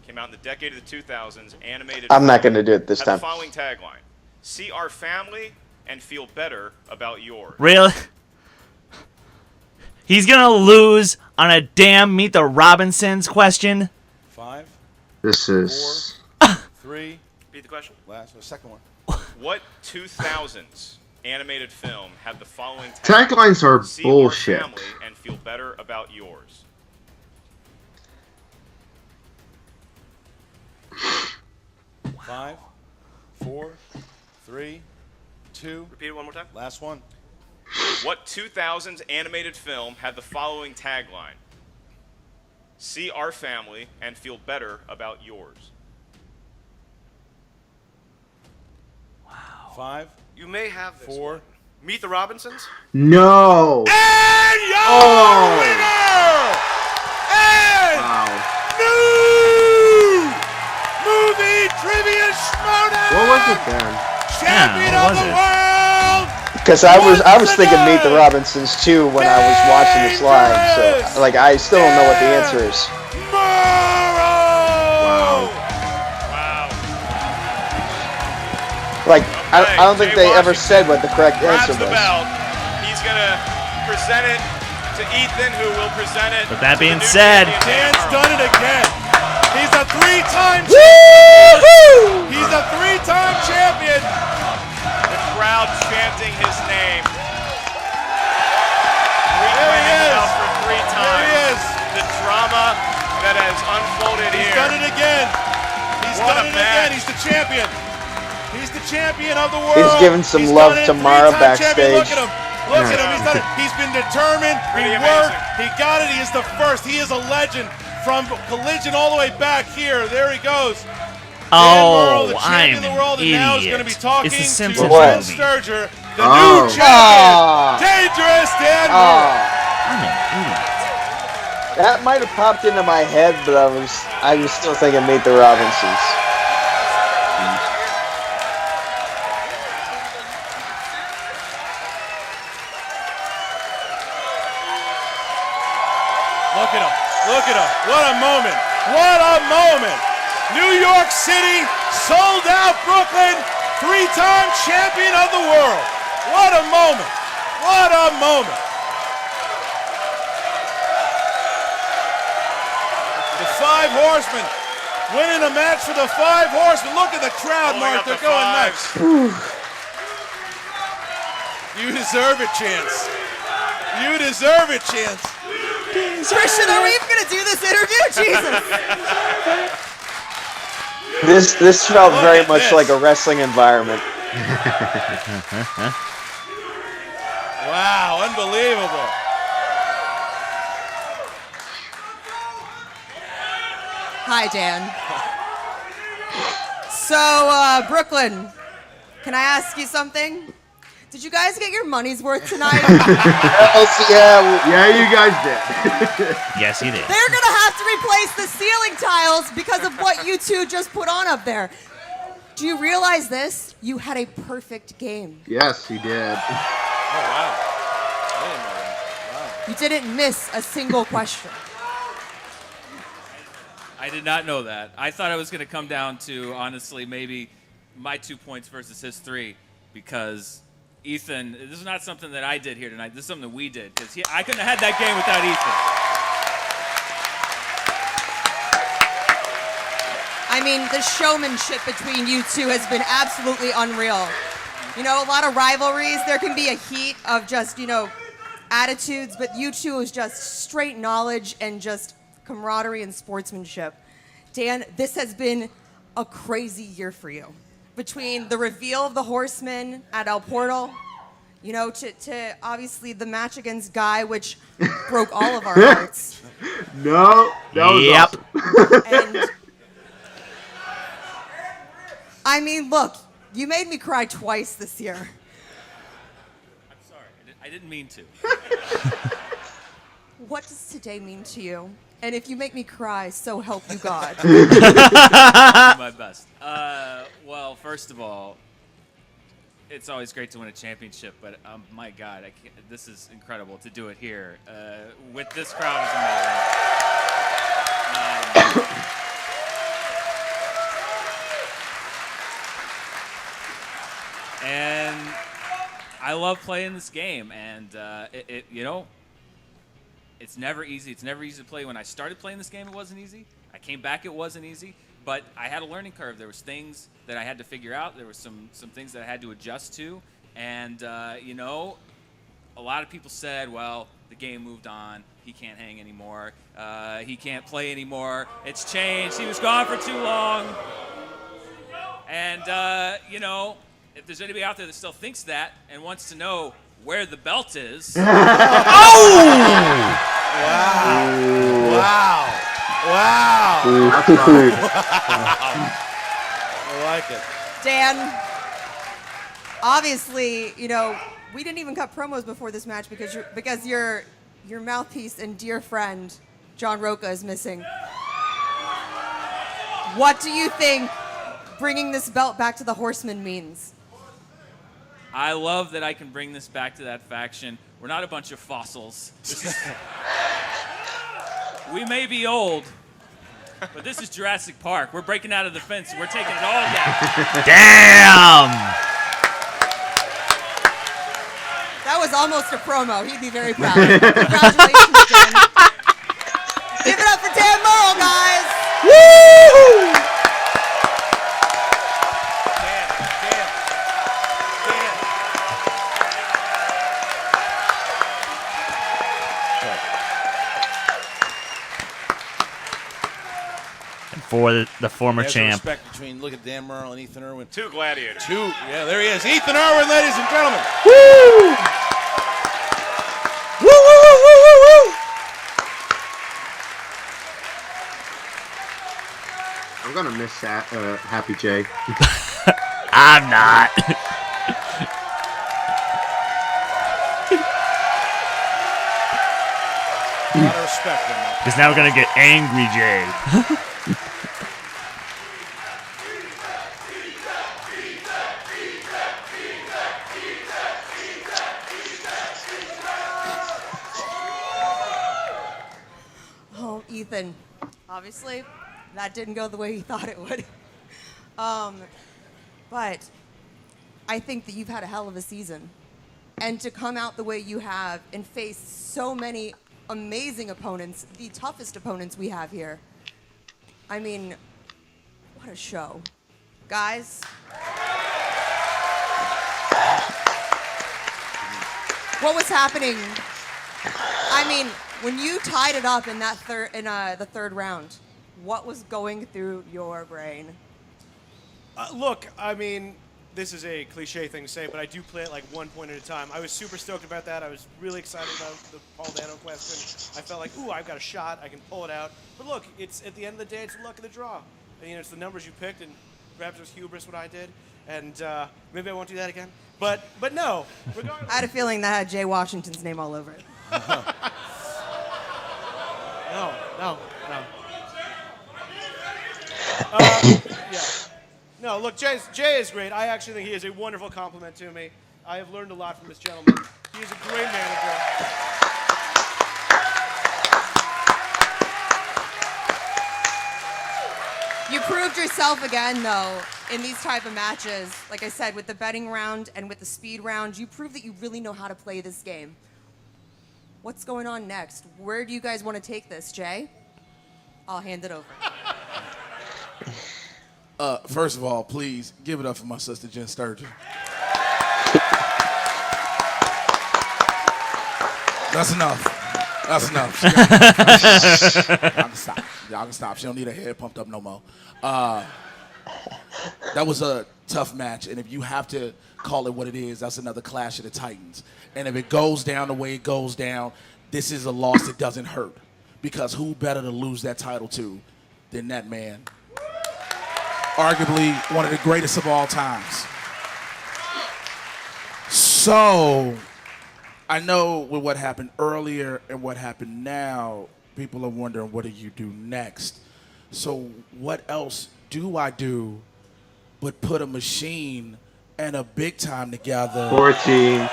came out in the decade of the 2000s animated I'm not film going to do it this had time. the following tagline: "See our family and feel better about yours." Really? He's gonna lose on a damn Meet the Robinsons question? 5. This is. 3. Repeat the question. Second one. What 2000s animated film had the following Taglines are See bullshit. Our family and feel better about yours. Wow. 5, 4, 3, 2. Repeat it one more time. Last one. What 2000s animated film had the following tagline? See our family and feel better about yours. 5. You may have this 4. one. Meet the Robinsons? No. And your winner! And new movie trivia Schmoedown What was it then? champion of the world! Because I was thinking Meet the Robinsons too when I was watching this live. So like I still don't know what the answer is. Like I don't think they ever said what the correct answer Grabs the was. belt. He's gonna present it to Ethan, who will present it. With that to the being new said, champion, Dan's done it again. He's a 3-time champion. He's a 3-time champion. The crowd chanting his name. There he is. For 3 times. There he is. The drama that has unfolded He's here. done it again. He's What done a it match. again. He's the champion. He's the champion of the world. He's giving some He's love done it, to Mara 3-time champion. backstage. Look at him. Look at him. He's done it. He's been determined. Pretty He amazing. worked. He got it. He is the first. He is a legend from Collision all the way back here. There he goes. Oh, the champion I'm of the world, an and now is idiot. going to be talking It's a to Simpsons Trent movie. Sturger, the Oh. new champion. Dangerous Dan Murrell. I'm an idiot. That might have popped into my head, but I was still thinking Meet the Robinsons. Look at him. Look at him. What a moment. What a moment. New York City, sold out Brooklyn, 3-time champion of the world. What a moment. What a moment. The 5 Horsemen winning a match for the 5 Horsemen. Look at the crowd, Mark. They're going nuts. You deserve it, Chance. You deserve it, Chance. Christian, are we even going to do this interview? Jesus. This felt very much like a wrestling environment. Wow, unbelievable. Hi, Dan. So, Brooklyn, can I ask you something? Did you guys get your money's worth tonight? Yeah, you guys did. Yes, he did. They're going to have to replace the ceiling tiles because of what you two just put on up there. Do you realize this? You had a perfect game. Yes, he did. Oh, wow. I didn't know that. Wow. You didn't miss a single question. I did not know that. I thought it was going to come down to, honestly, maybe my 2 points versus his 3, because Ethan, this is not something that I did here tonight. This is something that we did, because I couldn't have had that game without Ethan. I mean, the showmanship between you two has been absolutely unreal. You know, a lot of rivalries, there can be a heat of just, attitudes, but you two is just straight knowledge and just camaraderie and sportsmanship. Dan, this has been a crazy year for you. Between the reveal of the Horsemen at El Portal, to obviously the match against Guy, which broke all of our hearts. No, that was awesome. And I mean, look, you made me cry twice this year. I'm sorry. I didn't mean to. What does today mean to you? And if you make me cry, so help you God. My best. Well, first of all, it's always great to win a championship, but my God, this is incredible to do it here. With this crowd is amazing. And I love playing this game, and It's never easy. It's never easy to play. When I started playing this game, it wasn't easy. I came back, it wasn't easy. But I had a learning curve. There was things that I had to figure out. There were some things that I had to adjust to. And, you know, a lot of people said, well, the game moved on. He can't hang anymore. He can't play anymore. It's changed. He was gone for too long. And, you know, if there's anybody out there that still thinks that and wants to know where the belt is. Oh! Wow. I like it. Dan, obviously, you know, we didn't even cut promos before this match because your mouthpiece and dear friend, John Roca, is missing. What do you think bringing this belt back to the Horsemen means? I love that I can bring this back to that faction. We're not a bunch of fossils. We may be old, but this is Jurassic Park. We're breaking out of the fence. We're taking it all down. Damn! That was almost a promo. He'd be very proud. Congratulations, Dan. Give it up for Dan Murrell, guys. Woo! For the former There's champ. Respect between, look at Dan Murrell and Ethan Erwin. Two gladiators. Yeah, there he is. Ethan Erwin, ladies and gentlemen. Woo! Woo, woo, woo, woo, woo, woo. I'm gonna miss that, Happy J. I'm not. A lot of respect, man. Because now we're gonna get Angry Jay. Oh, Ethan, obviously that didn't go the way you thought it would. But I think that you've had a hell of a season. And to come out the way you have and face so many amazing opponents, the toughest opponents we have here. I mean, what a show. Guys. What was happening? I mean, when you tied it up in that the third round, what was going through your brain? Look, I mean, this is a cliche thing to say, but I do play it like 1 point at a time. I was super stoked about that. I was really excited about the Paul Dano question. I felt like, ooh, I've got a shot. I can pull it out. But look, it's at the end of the day, it's the luck of the draw. And, you know, it's the numbers you picked, and perhaps it was hubris what I did. And maybe I won't do that again. But no, regardless. I had a feeling that had Jay Washington's name all over it. No. Yeah. No, look, Jay is great. I actually think he is a wonderful compliment to me. I have learned a lot from this gentleman. He is a great manager. You proved yourself again, though, in these type of matches. Like I said, with the betting round and with the speed round, you proved that you really know how to play this game. What's going on next? Where do you guys want to take this, Jay? I'll hand it over. First of all, please give it up for my sister Jen Sturgeon. That's enough. Y'all can stop. She don't need her head pumped up no more. That was a tough match, and if you have to call it what it is, that's another Clash of the Titans. And if it goes down the way it goes down, this is a loss that doesn't hurt. Because who better to lose that title to than that man? Arguably one of the greatest of all times. So, I know with what happened earlier and what happened now, people are wondering, what do you do next? So, what else do I do but put a machine and a big time together 14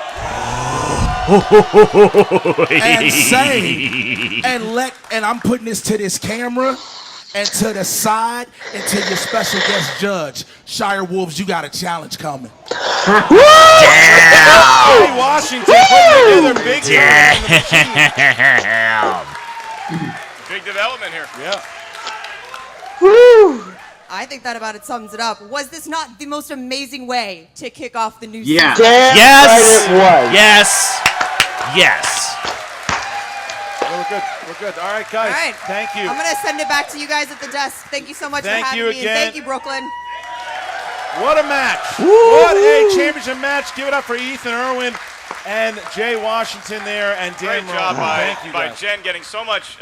and say and I'm putting this to this camera and to the side and to your special guest judge, Shire Wolves, you got a challenge coming. Jay Washington putting together big Big development here. Yeah. Woo! I think that about it sums it up. Was this not the most amazing way to kick off the new season? Yes. Right, it was. Yes. Yes. We're good. We're good. All right, guys. All right. Thank you. I'm going to send it back to you guys at the desk. Thank you so much Thank for having you me. again. And thank you, Brooklyn. What a match. What a championship match. Give it up for Ethan Erwin and Jay Washington there and Dan Great job Thank you, by guys. Jen getting so much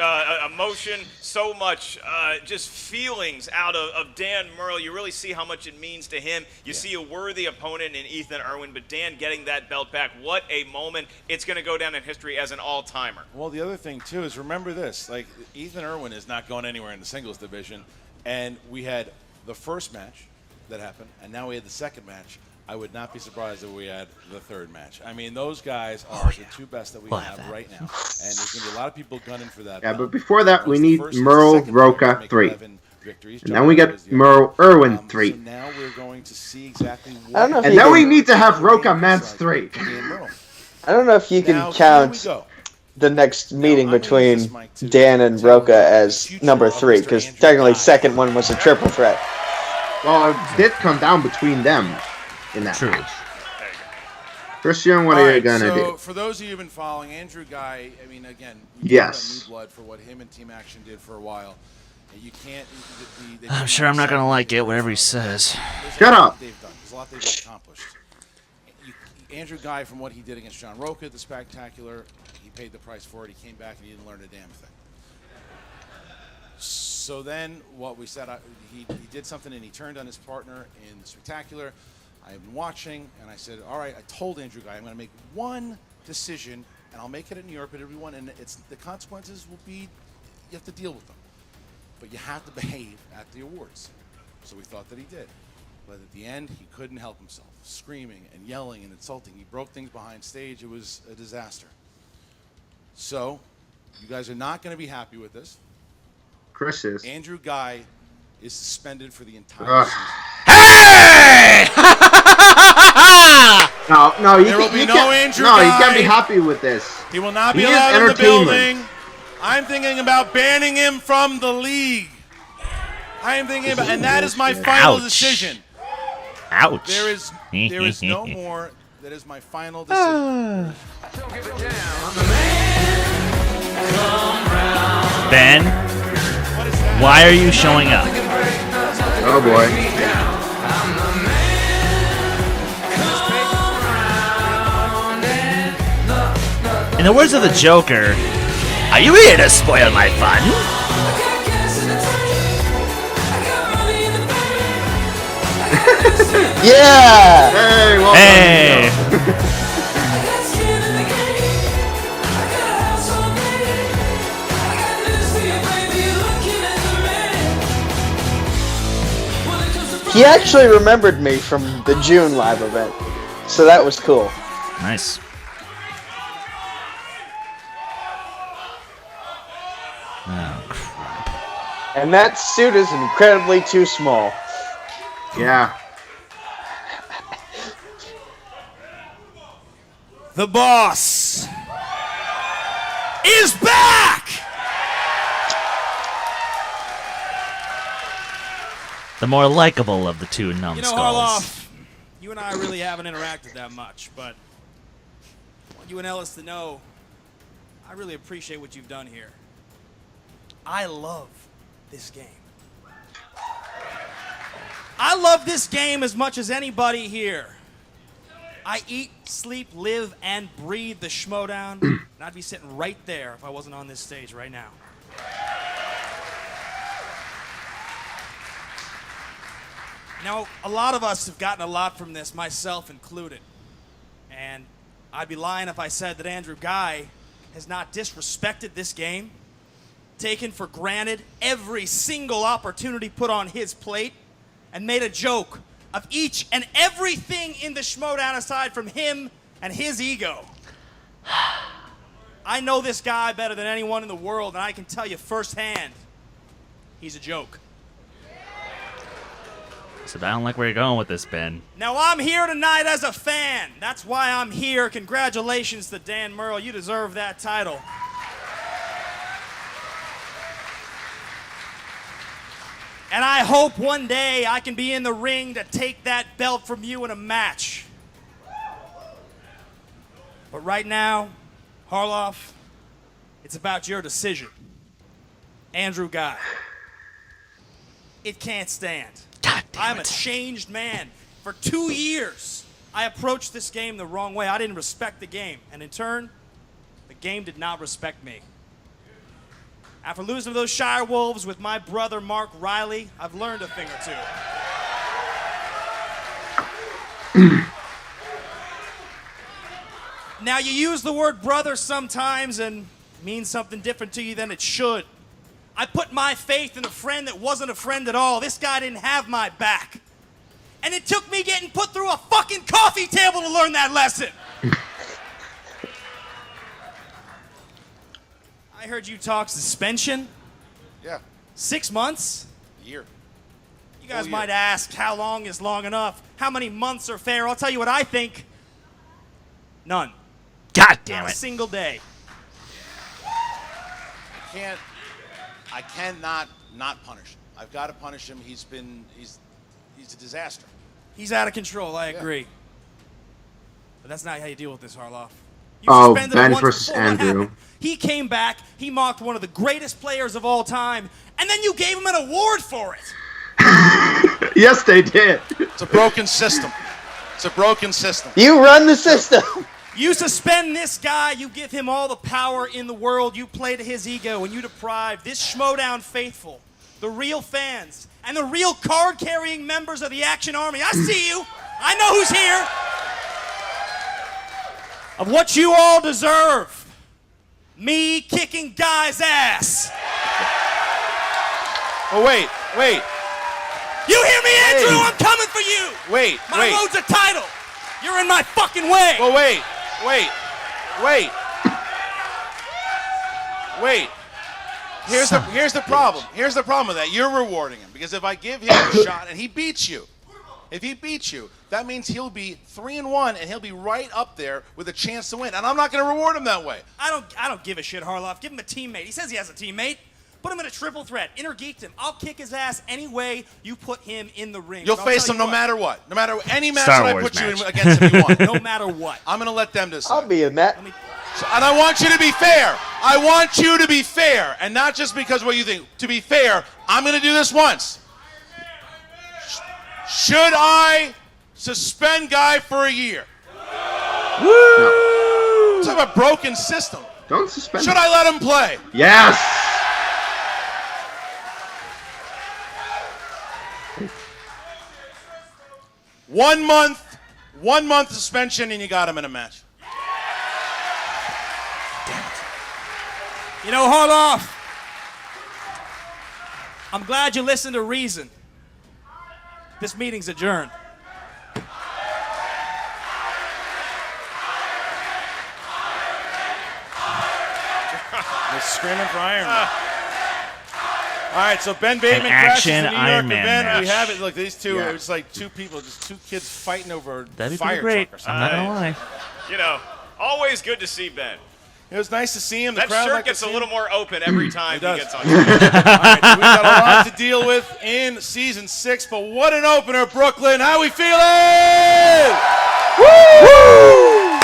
emotion, so much just feelings out of Dan Murrell. You really see how much it means to him. You see a worthy opponent in Ethan Erwin, but Dan getting that belt back, what a moment. It's going to go down in history as an all-timer. Well, the other thing, too, is remember this. Like, Ethan Erwin is not going anywhere in the singles division, and we had the first match that happened, and now we had the second match. I would not be surprised if we had the third match. I mean, those guys are the two best that we have right now, and there's going to be a lot of people gunning for that. Yeah, belt. but before that, we Once the need first and Murrell second match Roca make 3. 11 victories. And then we get Murrell Erwin 3. So now we're going to see exactly I don't know what. if And then we need to have Roca Mans 3. I don't know if you can Now, count here we go. the next meeting between Dan and Roca as number 3, because technically second one was a triple threat. Well, it did come down between them in that match. Christian, what All are you right, going to so do? for those of you who've been following, Andrew Guy, I mean, again, we Yes. talked about New Blood for what him and Team Action did for a while. And you can't. I'm sure I'm not gonna like it, whatever he says. Shut up. They've done. There's a lot they've accomplished. Andrew Guy, from what he did against John Roca at the Spectacular, he paid the price for it. He came back and he didn't learn a damn thing. So then what we said, he did something and he turned on his partner in the Spectacular. I have been watching, and I said, all right, I told Andrew Guy, I'm going to make one decision, and I'll make it in New York, but everyone, and the consequences will be, you have to deal with them. But you have to behave at the awards. So we thought that he did. But at the end, he couldn't help himself, screaming and yelling and insulting. He broke things behind stage. It was a disaster. So you guys are not going to be happy with this. Chris is. Andrew Guy is suspended for the entire season. Hey! No, you There will can't, be you no can't, Andrew no, Guy. you can't be happy with this. He will not be He is allowed in the entertainment. building. I'm thinking about banning him from the league. I am thinking about, and that is my final Ouch. decision. Ouch. There is no more. That is my final decision. Ben, why are you showing up? Oh boy. In the words of the Joker, are you here to spoil my fun? Yeah! Hey, well Hey! He actually remembered me from the June live event, so that was cool. Nice. Oh, crap. And that suit is incredibly too small. Yeah. The boss is back! The more likable of the two You know, numbskulls. Harloff, you and I really haven't interacted that much, but I want you and Ellis to know I really appreciate what you've done here. I love this game. I love this game as much as anybody here. I eat, sleep, live, and breathe the Schmoedown, and I'd be sitting right there if I wasn't on this stage right now. Now, a lot of us have gotten a lot from this, myself included. And I'd be lying if I said that Andrew Guy has not disrespected this game, taken for granted every single opportunity put on his plate, and made a joke of each and everything in the Schmoedown aside from him and his ego. I know this guy better than anyone in the world, and I can tell you firsthand, he's a joke. So I don't like where you're going with this, Ben. Now, I'm here tonight as a fan. That's why I'm here. Congratulations to Dan Murrell. You deserve that title. And I hope one day I can be in the ring to take that belt from you in a match. But right now, Harloff, it's about your decision. Andrew Guy. It can't stand. I'm a changed man. For 2 years, I approached this game the wrong way. I didn't respect the game. And in turn, the game did not respect me. After losing to those Shire Wolves with my brother Mark Riley, I've learned a thing or two. Now, you use the word brother sometimes and it means something different to you than it should. I put my faith in a friend that wasn't a friend at all. This guy didn't have my back. And it took me getting put through a fucking coffee table to learn that lesson. I heard you talk suspension. Yeah. 6 months? A year. You guys Whole might year. ask, how long is long enough? How many months are fair? I'll tell you what I think. None. God damn Not it. a single day. I cannot not punish him. I've got to punish him. He's a disaster. He's out of control, I agree. But that's not how you deal with this, Harloff. You Oh, suspended him Ben once versus before. What Andrew. happened? He came back, he mocked one of the greatest players of all time, and then you gave him an award for it. Yes, they did. It's a broken system. It's a broken system. You run the system. You suspend this guy, you give him all the power in the world, you play to his ego, and you deprive this Schmoedown faithful, the real fans, and the real card-carrying members of the Action Army. I see you. I know who's here. Of what you all deserve. Me kicking Guy's ass. Oh, wait. You hear me, Andrew? I'm coming for you. Wait. My road's a title. You're in my fucking way. Well, wait. Here's the problem. Here's the problem with that. You're rewarding him because if I give him a shot and he beats you, that means he'll be 3-1 and he'll be right up there with a chance to win. And I'm not going to reward him that way. I don't give a shit, Harloff. Give him a teammate. He says he has a teammate. Put him in a triple threat. Intergeeked him. I'll kick his ass any way you put him in the ring. You'll But I'll face tell him you no matter what. No matter any match Star that I Wars put you match. in against him, you won. No matter what. I'm going to let them decide. I'll be in that. And I want you to be fair. I want you to be fair. And not just because of what you think. To be fair, I'm going to do this once. Should I suspend Guy for a year? Woo! Let's have a broken system. Don't suspend. Should I let him play? Yes. One month suspension, and you got him in a match. You know, Harloff, I'm glad you listened to reason. This meeting's adjourned. They're screaming for Iron Man. All right, so Ben Bateman An crashes action the New Iron York Man event. match. We have it. Look, these two. Yeah. It's like two people, just two kids fighting over a That'd be fire pretty great. truck or I'm something. not gonna lie. You know, always good to see Ben. It was nice to see him. The That crowd shirt liked to gets a see him. little more open every time he does. gets on. All right, we've got a lot to deal with in season 6, but what an opener, Brooklyn! How we feeling? Woo!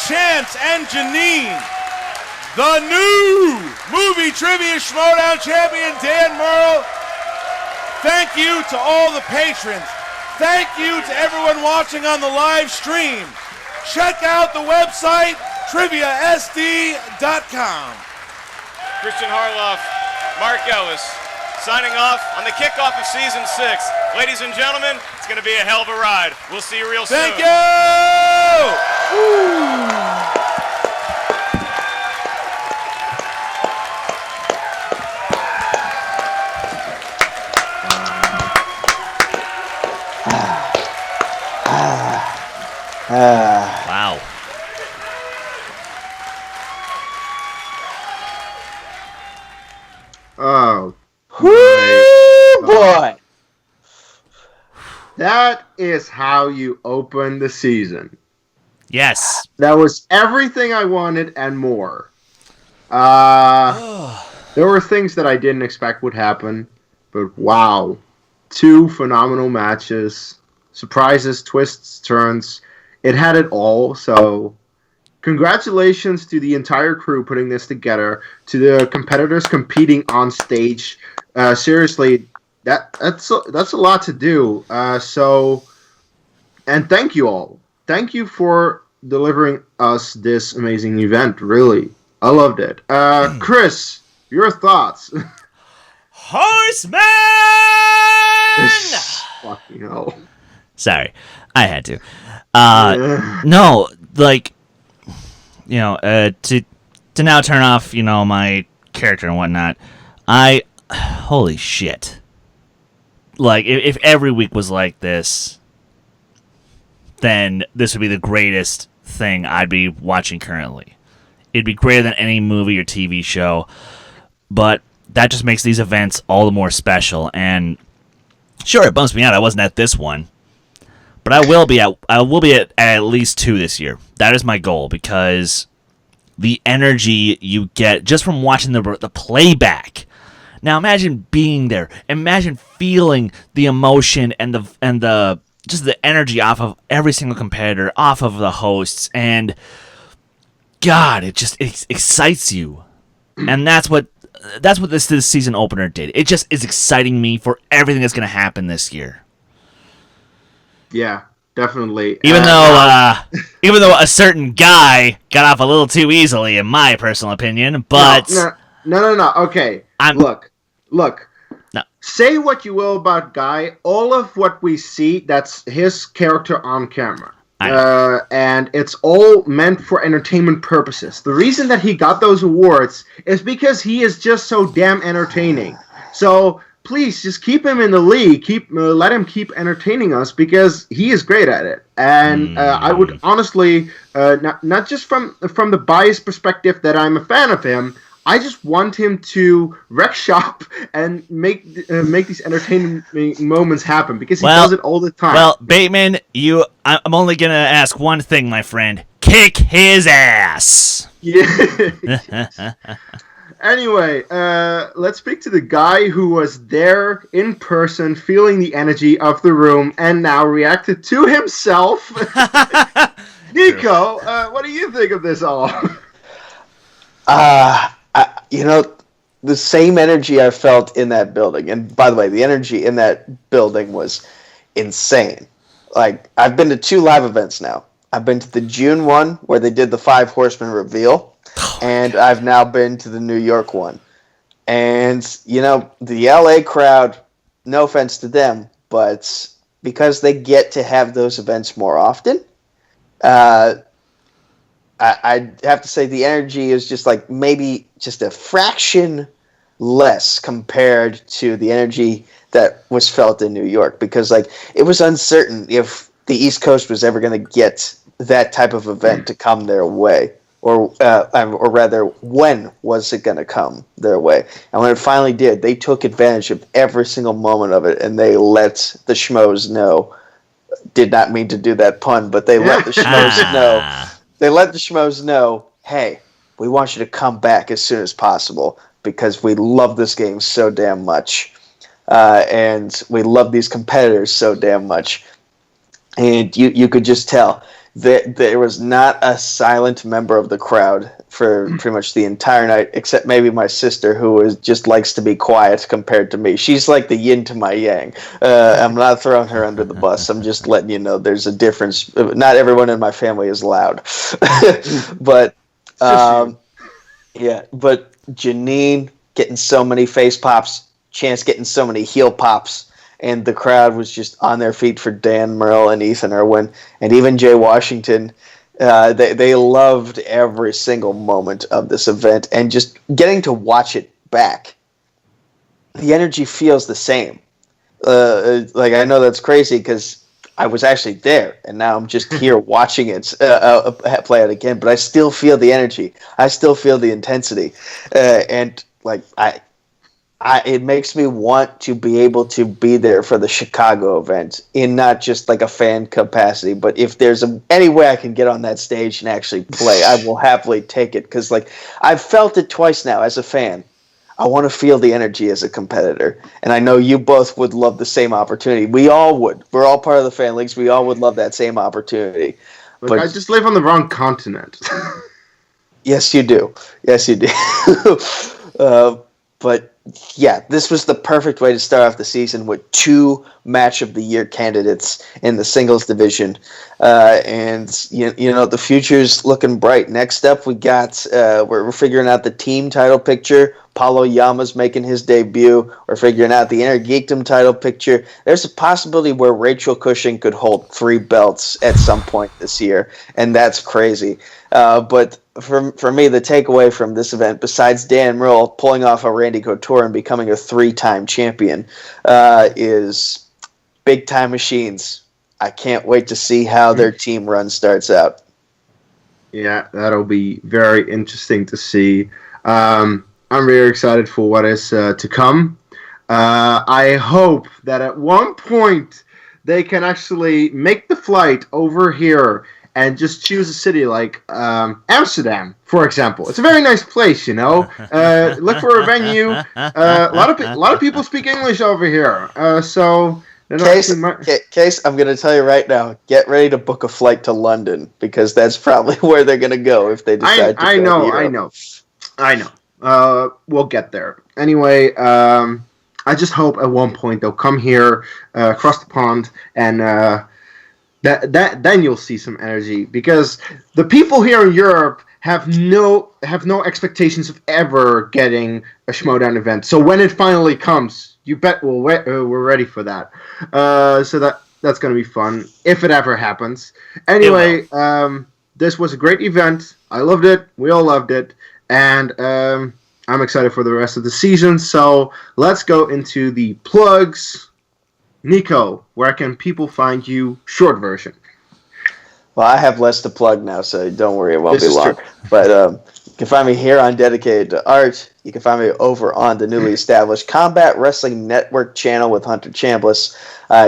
Chance and Jeannine, the new movie trivia Schmoedown champion Dan Murrell. Thank you to all the patrons. Thank you to everyone watching on the live stream. Check out the website, triviasd.com. Christian Harloff, Mark Ellis, signing off on the kickoff of season 6. Ladies and gentlemen, it's going to be a hell of a ride. We'll see you real soon. Thank you! Wow. Oh. Woo, boy. that is how you open the season. Yes. That was everything I wanted and more. There were things that I didn't expect would happen, but wow. 2 phenomenal matches. Surprises, twists, turns. It had it all, so congratulations to the entire crew putting this together, to the competitors competing on stage. Seriously, that's a lot to do. And thank you all. Thank you for delivering us this amazing event, really. I loved it. Chris, your thoughts? Horseman! Fucking hell. Sorry, I had to. No, like, to now turn off, my character and whatnot. Holy shit. Like, if every week was like this, then this would be the greatest thing I'd be watching currently. It'd be greater than any movie or TV show, but that just makes these events all the more special. And sure, it bums me out I wasn't at this one, but I will be at least 2 this year. That is my goal, because the energy you get just from watching the playback. Now imagine being there. Imagine feeling the emotion and the just the energy off of every single competitor, off of the hosts, and God, it excites you. And that's what this season opener did. It just is exciting me for everything that's going to happen this year. Yeah, definitely. Even though a certain guy got off a little too easily, in my personal opinion, but no. Okay, look. No. Say what you will about Guy. All of what we see, that's his character on camera. And it's all meant for entertainment purposes. The reason that he got those awards is because he is just so damn entertaining. So please just keep him in the league. Let him keep entertaining us, because he is great at it. And I would honestly, not just from the biased perspective that I'm a fan of him, I just want him to wreck shop and make these entertaining moments happen, because he does it all the time. Well, Bateman, I'm only gonna ask one thing, my friend: kick his ass. Yeah. Anyway, let's speak to the guy who was there in person, feeling the energy of the room, and now reacted to himself. Nico, what do you think of this all? The same energy I felt in that building. And by the way, the energy in that building was insane. Like, I've been to 2 live events now. I've been to the June one, where they did the 5 Horsemen reveal, and I've now been to the New York one. And, the LA crowd, no offense to them, but because they get to have those events more often, I'd have to say the energy is just like maybe just a fraction less compared to the energy that was felt in New York, because it was uncertain if the East Coast was ever going to get that type of event to come their way, or rather, when was it going to come their way? And when it finally did, they took advantage of every single moment of it, and they let the schmoes know. Did not mean to do that pun, but they let the schmoes know. They let the schmoes know, hey, we want you to come back as soon as possible, because we love this game so damn much. And we love these competitors so damn much. And you could just tell that there was not a silent member of the crowd for pretty much the entire night, except maybe my sister, who just likes to be quiet compared to me. She's like the yin to my yang. I'm not throwing her under the bus. I'm just letting you know there's a difference. Not everyone in my family is loud. But, but Jeannine getting so many face pops, Chance getting so many heel pops, and the crowd was just on their feet for Dan, Murrell, and Ethan Erwin, and even Jay Washington. They loved every single moment of this event, and just getting to watch it back, the energy feels the same. I know that's crazy because I was actually there, and now I'm just here watching it play out again, but I still feel the energy. I still feel the intensity. And it makes me want to be able to be there for the Chicago event in not just like a fan capacity, but if there's any way I can get on that stage and actually play, I will happily take it. Because like I've felt it twice now as a fan. I want to feel the energy as a competitor, and I know you both would love the same opportunity. We all would. We're all part of the fan leagues. We all would love that same opportunity. Look, but I just live on the wrong continent. Yes, you do. Yes, you do. But yeah, this was the perfect way to start off the season with 2 match of the year candidates in the singles division. And you know the future's looking bright. Next up, we got we're figuring out the team title picture. Paulo Yama's making his debut. We're figuring out the Inner Geekdom title picture. There's a possibility where Rachel Cushing could hold 3 belts at some point this year, and that's crazy. But for me, the takeaway from this event, besides Dan Murrell pulling off a Randy Couture and becoming a 3-time champion, is Big Time Machines. I can't wait to see how their team run starts out. Yeah, that'll be very interesting to see. I'm very excited for what is to come. I hope that at one point they can actually make the flight over here and just choose a city like Amsterdam, for example. It's a very nice place, you know. Look for a venue. A lot of people speak English over here, so. Case, I'm going to tell you right now, get ready to book a flight to London, because that's probably where they're going to go if they decide to go to Europe. I know. We'll get there. Anyway, I just hope at one point they'll come here, across the pond, and then you'll see some energy, because the people here in Europe have no expectations of ever getting a Schmoedown event. So when it finally comes, you bet we're ready for that. So that's going to be fun if it ever happens. Anyway, this was a great event. I loved it. We all loved it, and I'm excited for the rest of the season. So let's go into the plugs. Nico, where can people find you? Short version. Well, I have less to plug now, so don't worry, it won't be long. But you can find me here on Dedicated to Art. You can find me over on the newly established Combat Wrestling Network channel with Hunter Chambliss.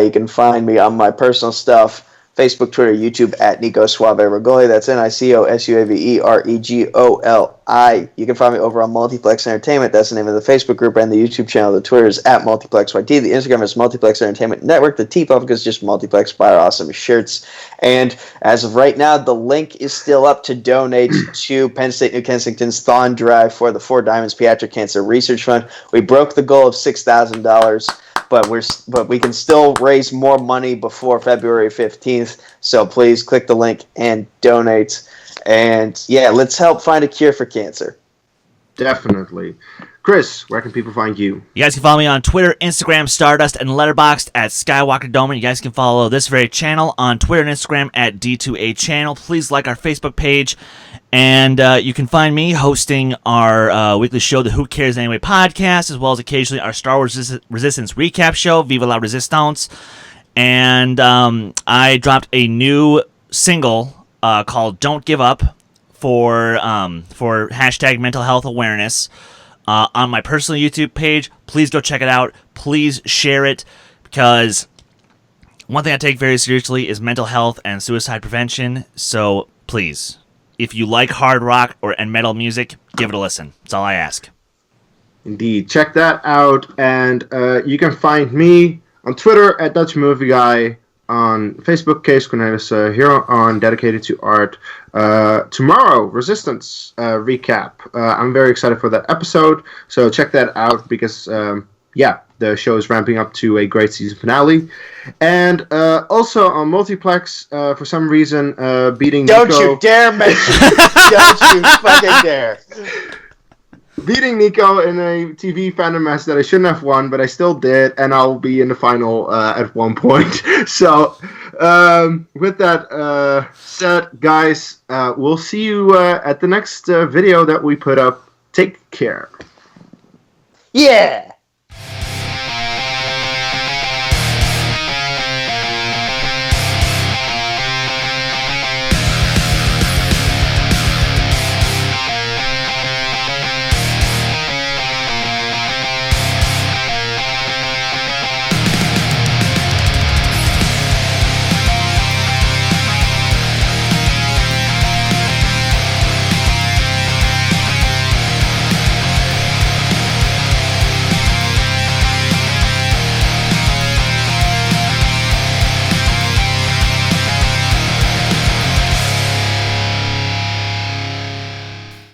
You can find me on my personal stuff, Facebook, Twitter, YouTube, at Nico Suave Regoli. That's NicoSuaveRegoli. You can find me over on Multiplex Entertainment. That's the name of the Facebook group, and the YouTube channel. The Twitter is at MultiplexYT. The Instagram is Multiplex Entertainment Network. The TeePublic is just Multiplex. Buy our awesome shirts. And as of right now, the link is still up to donate to Penn State New Kensington's Thon Drive for the 4 Diamonds Pediatric Cancer Research Fund. We broke the goal of $6,000. But we can still raise more money before February 15th. So please click the link and donate. And yeah, let's help find a cure for cancer. Definitely. Chris, where can people find you? You guys can follow me on Twitter, Instagram, Stardust, and Letterboxd at Skywalker Dome. You guys can follow this very channel on Twitter and Instagram at D2A Channel. Please like our Facebook page. And you can find me hosting our weekly show, the Who Cares Anyway podcast, as well as occasionally our Star Wars Resistance recap show, Viva la Resistance. And I dropped a new single called Don't Give Up for hashtag mental health awareness on my personal YouTube page. Please go check it out. Please share it, because one thing I take very seriously is mental health and suicide prevention. So please, if you like hard rock and metal music, give it a listen. That's all I ask. Indeed. Check that out. And you can find me on Twitter at Dutch Movie Guy, on Facebook, Case Cornelis, here on Dedicated to Art. Tomorrow, Resistance recap. I'm very excited for that episode. So check that out, because, the show is ramping up to a great season finale. And also on Multiplex, for some reason, beating Nico. Don't you dare mention Don't you fucking dare. Beating Nico in a TV fandom match that I shouldn't have won, but I still did, and I'll be in the final at one point. So, with that said, guys, we'll see you at the next video that we put up. Take care. Yeah!